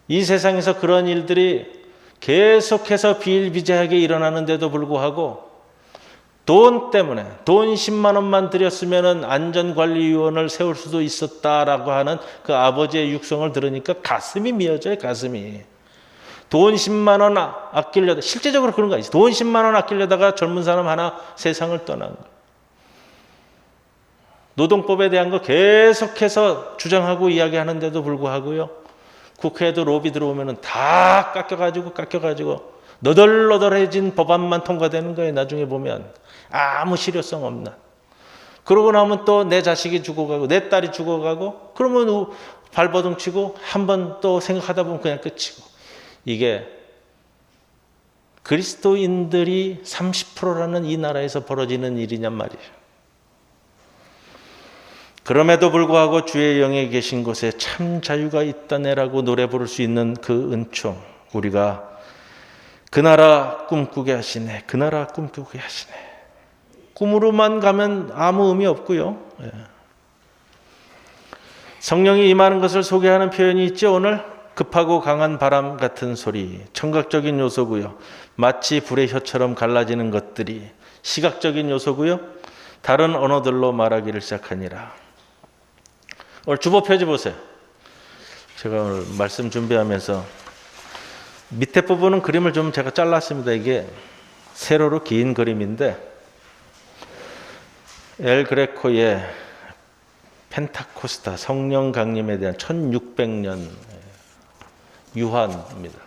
이 세상에서 그런 일들이 계속해서 비일비재하게 일어나는데도 불구하고 돈 때문에 돈 10만 원만 들였으면 안전관리위원을 세울 수도 있었다라고 하는 그 아버지의 육성을 들으니까 가슴이 미어져요. 가슴이. 돈 10만 원 아끼려다 실제적으로 그런 거 있어요. 돈 10만 원 아끼려다가 젊은 사람 하나 세상을 떠난 거예요. 노동법에 대한 거 계속해서 주장하고 이야기하는데도 불구하고요. 국회에도 로비 들어오면 다 깎여가지고 너덜너덜해진 법안만 통과되는 거예요. 나중에 보면 아무 실효성 없는. 그러고 나면 또 내 자식이 죽어가고 내 딸이 죽어가고 그러면 발버둥 치고 한 번 또 생각하다 보면 그냥 끝이고. 이게 그리스도인들이 30%라는 이 나라에서 벌어지는 일이냔 말이에요. 그럼에도 불구하고 주의 영에 계신 곳에 참 자유가 있다네라고 노래 부를 수 있는 그 은총, 우리가 그 나라 꿈꾸게 하시네. 그 나라 꿈꾸게 하시네. 꿈으로만 가면 아무 의미 없고요. 성령이 임하는 것을 소개하는 표현이 있죠. 오늘 급하고 강한 바람 같은 소리, 청각적인 요소고요. 마치 불의 혀처럼 갈라지는 것들이 시각적인 요소고요. 다른 언어들로 말하기를 시작하니라. 오늘 주보 펴지 보세요. 제가 오늘 말씀 준비하면서 밑에 부분은 그림을 좀 제가 잘랐습니다. 이게 세로로 긴 그림인데 엘 그레코의 펜타코스타 성령 강림에 대한 1600년 유한입니다.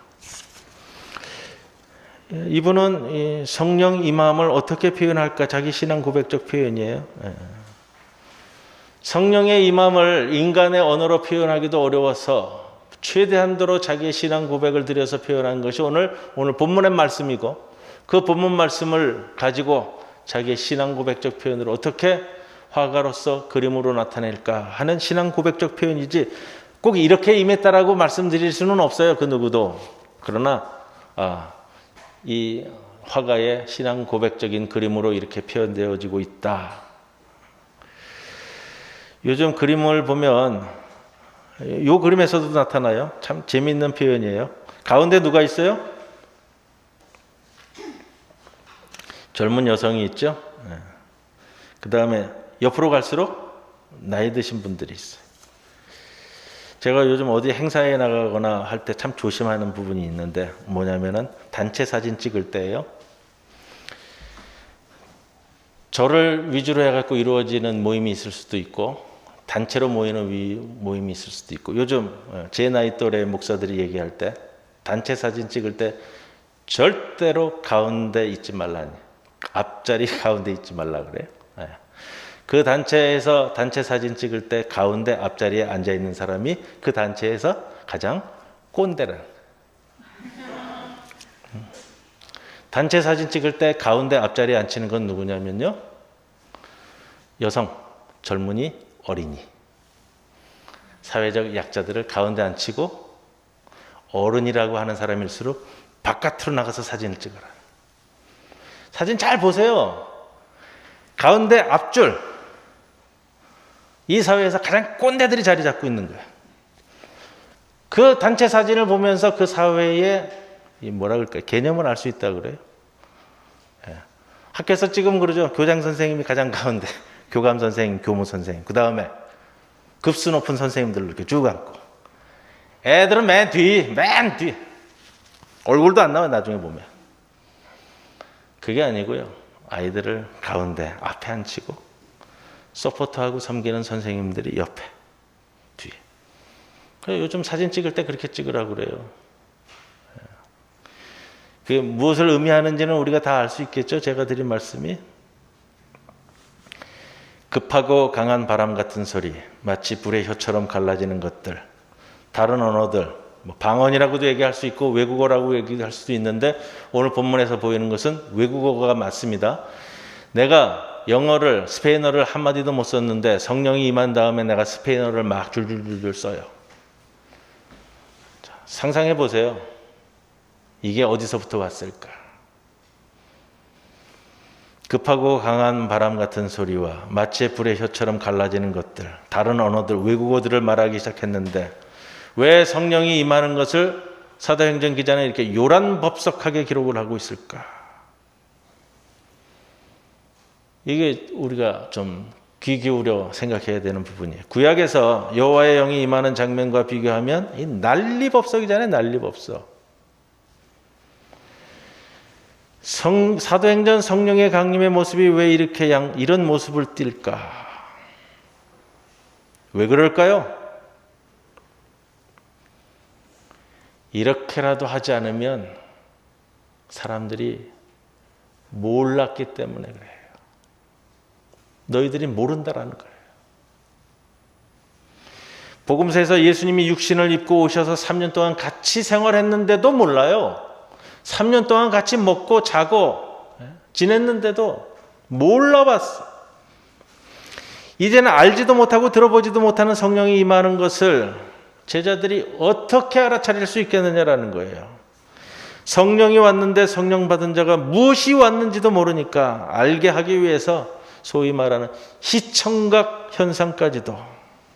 이분은 성령 임함을 어떻게 표현할까 자기 신앙 고백적 표현이에요. 성령의 임함을 인간의 언어로 표현하기도 어려워서 최대한도로 자기의 신앙 고백을 들여서 표현한 것이 오늘 본문의 말씀이고 그 본문 말씀을 가지고 자기의 신앙 고백적 표현으로 어떻게 화가로서 그림으로 나타낼까 하는 신앙 고백적 표현이지 꼭 이렇게 임했다라고 말씀드릴 수는 없어요. 그 누구도. 그러나 이 화가의 신앙 고백적인 그림으로 이렇게 표현되어지고 있다. 요즘 그림을 보면 이 그림에서도 나타나요. 참 재미있는 표현이에요. 가운데 누가 있어요? 젊은 여성이 있죠. 그 다음에 옆으로 갈수록 나이 드신 분들이 있어요. 제가 요즘 어디 행사에 나가거나 할 때 참 조심하는 부분이 있는데 뭐냐면은 단체 사진 찍을 때예요. 저를 위주로 해갖고 이루어지는 모임이 있을 수도 있고 단체로 모이는 모임이 있을 수도 있고 요즘 제 나이 또래 목사들이 얘기할 때 단체 사진 찍을 때 절대로 가운데 있지 말라니 앞자리 가운데 있지 말라 그래요. 그 단체에서 단체 사진 찍을 때 가운데 앞자리에 앉아 있는 사람이 그 단체에서 가장 꼰대라는. 단체 사진 찍을 때 가운데 앞자리에 앉히는 건 누구냐면요. 여성, 젊은이, 어린이. 사회적 약자들을 가운데 앉히고 어른이라고 하는 사람일수록 바깥으로 나가서 사진을 찍어라. 사진 잘 보세요. 가운데 앞줄. 이 사회에서 가장 꼰대들이 자리 잡고 있는 거예요. 그 단체 사진을 보면서 그 사회의 뭐라 그럴까요? 개념을 알 수 있다고 그래요. 학교에서 찍으면 그러죠. 교장 선생님이 가장 가운데, 교감 선생님, 교무 선생님, 그 다음에 급수 높은 선생님들 이렇게 쭉 앉고, 애들은 맨 뒤. 얼굴도 안 나와요, 나중에 보면. 그게 아니고요. 아이들을 가운데, 앞에 앉히고, 서포트하고 섬기는 선생님들이 옆에, 뒤에. 그래서 요즘 사진 찍을 때 그렇게 찍으라고 그래요. 그게 무엇을 의미하는지는 우리가 다 알 수 있겠죠? 제가 드린 말씀이. 급하고 강한 바람 같은 소리, 마치 불의 혀처럼 갈라지는 것들, 다른 언어들, 방언이라고도 얘기할 수 있고 외국어라고 얘기할 수도 있는데 오늘 본문에서 보이는 것은 외국어가 맞습니다. 내가 영어를, 스페인어를 한마디도 못 썼는데 성령이 임한 다음에 내가 스페인어를 막 줄줄줄 써요. 자, 상상해 보세요. 이게 어디서부터 왔을까? 급하고 강한 바람 같은 소리와 마치 불의 혀처럼 갈라지는 것들, 다른 언어들, 외국어들을 말하기 시작했는데 왜 성령이 임하는 것을 사도행전 기자는 이렇게 요란법석하게 기록을 하고 있을까? 이게 우리가 좀 귀 기울여 생각해야 되는 부분이에요. 구약에서 여호와의 영이 임하는 장면과 비교하면 이 난리법석이잖아요. 난리법석. 사도행전 성령의 강림의 모습이 왜 이렇게 이런 모습을 띨까? 왜 그럴까요? 이렇게라도 하지 않으면 사람들이 몰랐기 때문에 그래요. 너희들이 모른다라는 거예요. 복음서에서 예수님이 육신을 입고 오셔서 3년 동안 같이 생활했는데도 몰라요. 3년 동안 같이 먹고 자고 지냈는데도 몰라봤어. 이제는 알지도 못하고 들어보지도 못하는 성령이 임하는 것을 제자들이 어떻게 알아차릴 수 있겠느냐라는 거예요. 성령이 왔는데 성령 받은 자가 무엇이 왔는지도 모르니까 알게 하기 위해서 소위 말하는 시청각 현상까지도,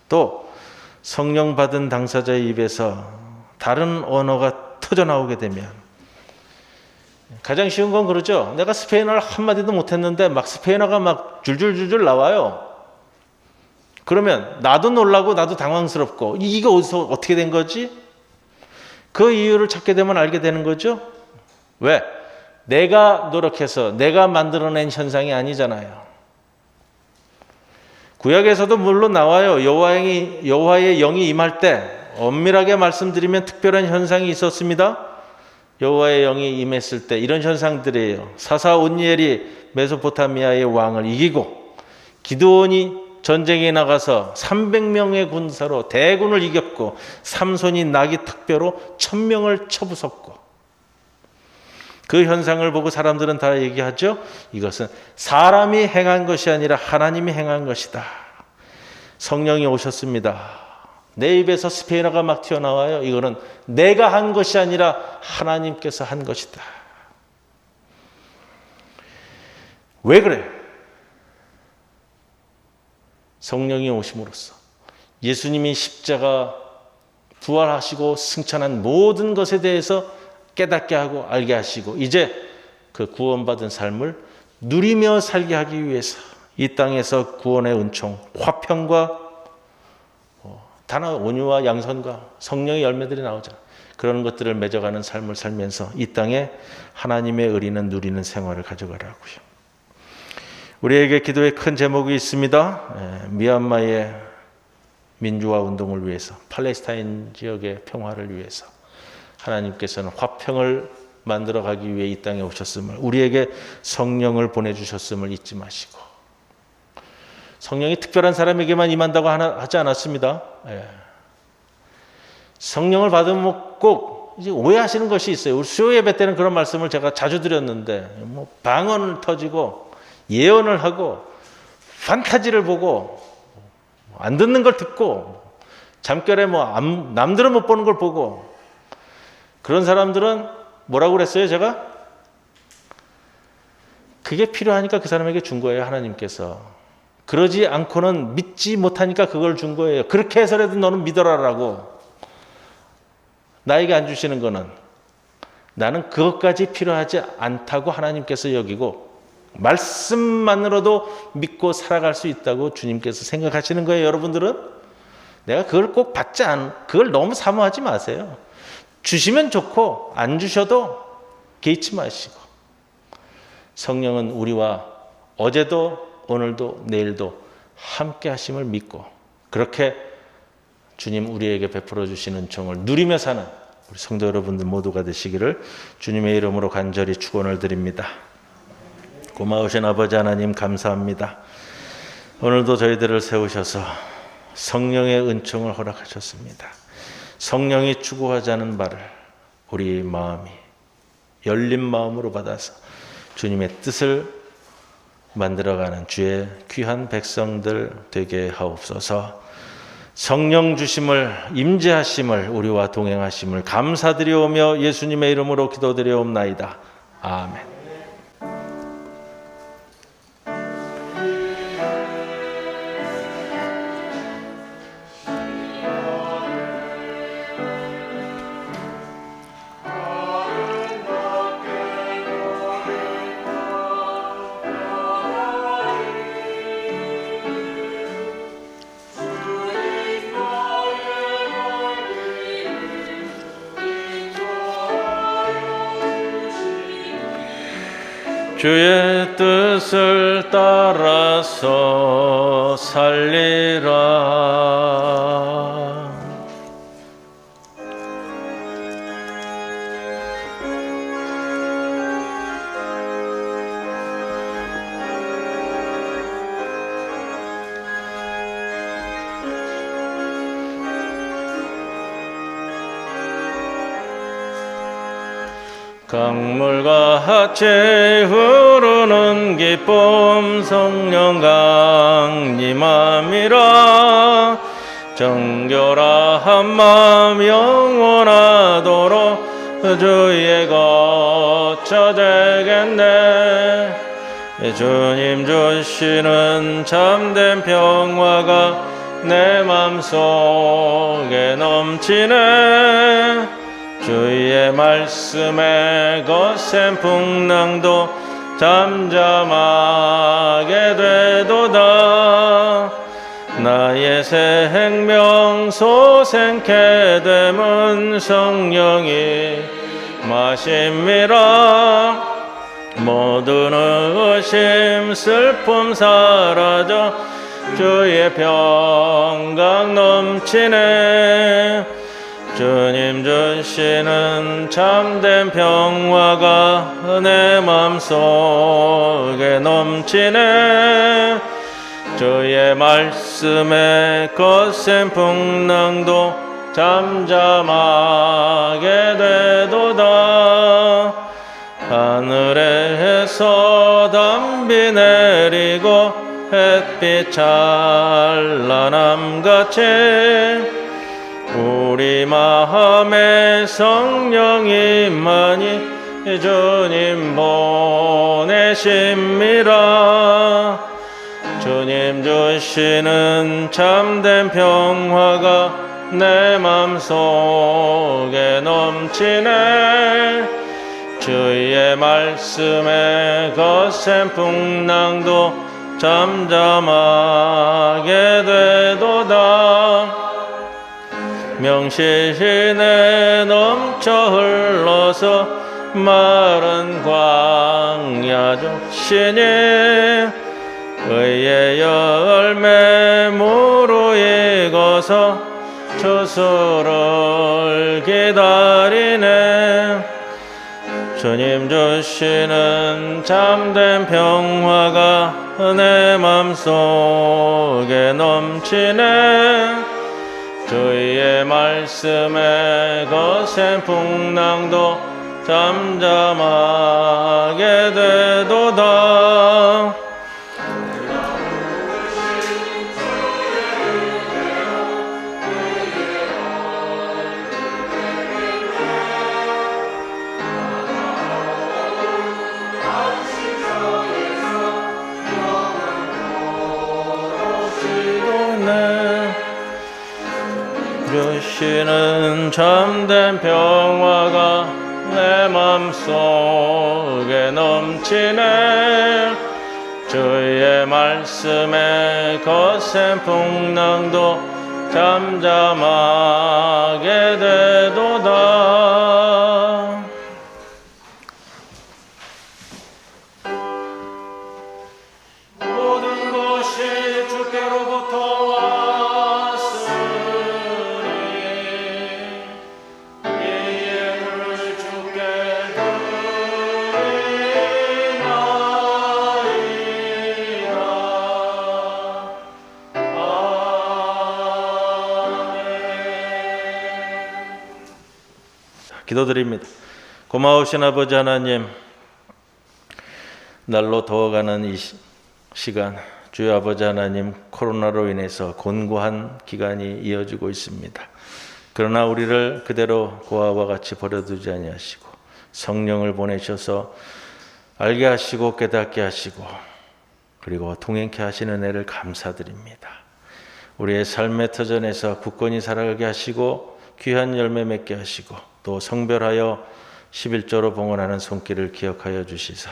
또 성령 받은 당사자의 입에서 다른 언어가 터져나오게 되면, 가장 쉬운 건 그러죠. 내가 스페인어를 한마디도 못했는데 막 스페인어가 막 줄줄줄줄 나와요. 그러면 나도 놀라고 나도 당황스럽고 이거 어디서 어떻게 된 거지? 그 이유를 찾게 되면 알게 되는 거죠. 왜? 내가 노력해서 내가 만들어낸 현상이 아니잖아요. 구약에서도 물론 나와요. 여호와의 영이 임할 때 엄밀하게 말씀드리면 특별한 현상이 있었습니다. 여호와의 영이 임했을 때 이런 현상들이에요. 사사 온니엘이 메소포타미아의 왕을 이기고, 기드온이 전쟁에 나가서 300명의 군사로 대군을 이겼고, 삼손이 나귀 특별로 1000명을 쳐부쉈고, 그 현상을 보고 사람들은 다 얘기하죠. 이것은 사람이 행한 것이 아니라 하나님이 행한 것이다. 성령이 오셨습니다. 내 입에서 스페인어가 막 튀어나와요. 이거는 내가 한 것이 아니라 하나님께서 한 것이다. 왜 그래? 성령이 오심으로써 예수님이 십자가 부활하시고 승천한 모든 것에 대해서 깨닫게 하고 알게 하시고, 이제 그 구원받은 삶을 누리며 살게 하기 위해서 이 땅에서 구원의 은총, 화평과 단어 온유와 양선과 성령의 열매들이 나오잖아요. 그런 것들을 맺어가는 삶을 살면서 이 땅에 하나님의 의리는 누리는 생활을 가져가라고요. 우리에게 기도의 큰 제목이 있습니다. 미얀마의 민주화 운동을 위해서, 팔레스타인 지역의 평화를 위해서 하나님께서는 화평을 만들어가기 위해 이 땅에 오셨음을, 우리에게 성령을 보내주셨음을 잊지 마시고, 성령이 특별한 사람에게만 임한다고 하지 않았습니다. 성령을 받으면 꼭 이제 오해하시는 것이 있어요. 우리 수요 예배 때는 그런 말씀을 제가 자주 드렸는데, 방언을 터지고 예언을 하고 판타지를 보고 안 듣는 걸 듣고 잠결에 남들은 못 보는 걸 보고, 그런 사람들은 뭐라고 그랬어요? 제가 그게 필요하니까 그 사람에게 준 거예요. 하나님께서. 그러지 않고는 믿지 못하니까 그걸 준 거예요. 그렇게 해서라도 너는 믿어라라고. 나에게 안 주시는 거는 나는 그것까지 필요하지 않다고 하나님께서 여기고, 말씀만으로도 믿고 살아갈 수 있다고 주님께서 생각하시는 거예요. 여러분들은 내가 그걸 꼭 그걸 너무 사모하지 마세요. 주시면 좋고 안 주셔도 개의치 마시고, 성령은 우리와 어제도 오늘도 내일도 함께 하심을 믿고, 그렇게 주님 우리에게 베풀어 주시는 은총을 누리며 사는 우리 성도 여러분들 모두가 되시기를 주님의 이름으로 간절히 축원을 드립니다. 고마우신 아버지 하나님 감사합니다. 오늘도 저희들을 세우셔서 성령의 은총을 허락하셨습니다. 성령이 추구하자는 바를 우리 마음이 열린 마음으로 받아서 주님의 뜻을 만들어가는 주의 귀한 백성들 되게 하옵소서. 성령 주심을, 임재하심을, 우리와 동행하심을 감사드리오며 예수님의 이름으로 기도드리옵나이다. 아멘. 주의 뜻을 따라서 살리라. 강물과 같이 흐르는 기쁨 성령 강림함이라. 정결한 마음 영원하도록 주의 거처 되겠네. 주님 주시는 참된 평화가 내 맘속에 넘치네. 주의 말씀에 거센 풍랑도 잠잠하게 되도다. 나의 생명 소생케 됨은 성령이 마심이라. 모든 의심 슬픔 사라져 주의 평강 넘치네. 주님 주시는 참된 평화가 내 맘속에 넘치네. 주의 말씀에 거센 풍랑도 잠잠하게 되도다. 하늘에서 담비 내리고 햇빛 찬란함같이 우리 마음에 성령님만이 주님 보내심이라. 주님 주시는 참된 평화가 내 맘속에 넘치네. 주의 말씀에 거센 풍랑도 잠잠하게 되도다. 명실신에 넘쳐 흘러서 마른 광야 족신이 의의 열매 무르익어서 추수를 기다리네. 주님 주시는 참된 평화가 내 맘속에 넘치네. 주의 말씀에 거센 풍랑도 잠잠하게 되도다. 주시는 참된 평화가 내 맘속에 넘치네. 주의 말씀에 거센 풍랑도 잠잠하게 되도다. 모든 것이 주께로부터 기도드립니다. 고마우신 아버지 하나님, 날로 더워가는 이 시간, 주여 아버지 하나님, 코로나로 인해서 곤고한 기간이 이어지고 있습니다. 그러나 우리를 그대로 고아와 같이 버려두지 아니하시고 성령을 보내셔서 알게 하시고 깨닫게 하시고 그리고 통행케 하시는 은혜를 감사드립니다. 우리의 삶의 터전에서 굳건히 살아가게 하시고 귀한 열매 맺게 하시고 또 성별하여 11조로 봉헌하는 손길을 기억하여 주시사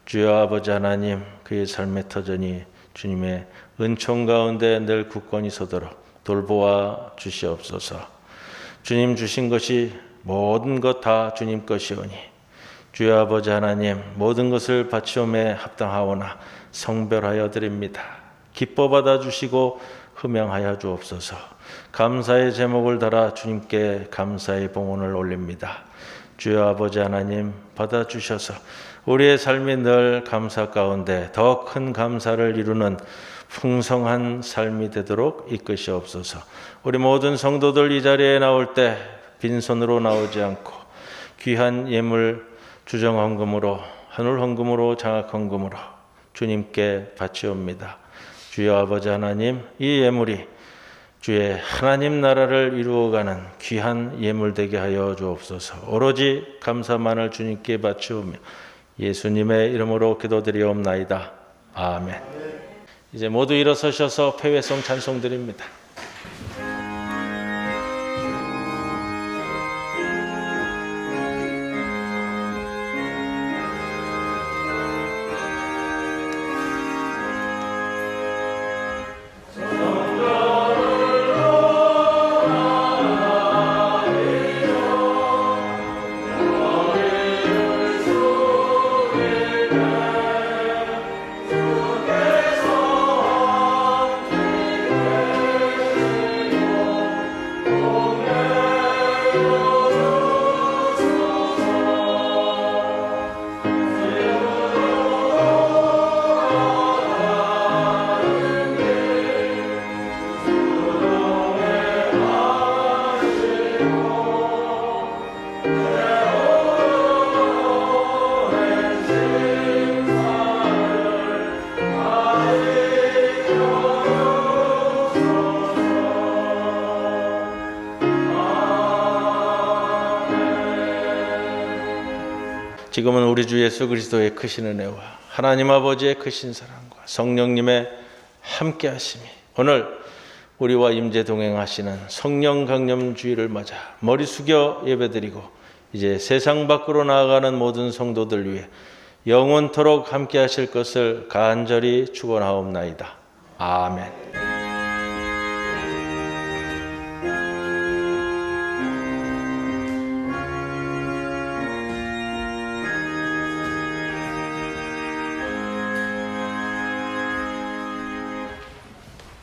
주여 아버지 하나님, 그의 삶의 터전이 주님의 은총 가운데 늘 굳건히 서도록 돌보아 주시옵소서. 주님 주신 것이 모든 것 다 주님 것이오니 주여 아버지 하나님, 모든 것을 바치옴에 합당하오나 성별하여 드립니다. 기뻐 받아주시고 흠양하여 주옵소서. 감사의 제목을 달아 주님께 감사의 봉헌을 올립니다. 주여 아버지 하나님, 받아주셔서 우리의 삶이 늘 감사 가운데 더 큰 감사를 이루는 풍성한 삶이 되도록 이끄시옵소서. 우리 모든 성도들 이 자리에 나올 때 빈손으로 나오지 않고 귀한 예물 주정 헌금으로, 한울 헌금으로, 장학 헌금으로 주님께 바치옵니다. 주여 아버지 하나님, 이 예물이 주의 하나님 나라를 이루어가는 귀한 예물 되게 하여 주옵소서. 오로지 감사만을 주님께 바치오며 예수님의 이름으로 기도드리옵나이다. 아멘. 이제 모두 일어서셔서 폐회성 찬송 드립니다. 지금은 우리 주 예수 그리스도의 크신 은혜와 하나님 아버지의 크신 사랑과 성령님의 함께 하심이 오늘 우리와 임재 동행하시는 성령 강림 주일을 맞아 머리 숙여 예배드리고 이제 세상 밖으로 나아가는 모든 성도들 위해 영원토록 함께 하실 것을 간절히 축원하옵나이다. 아멘.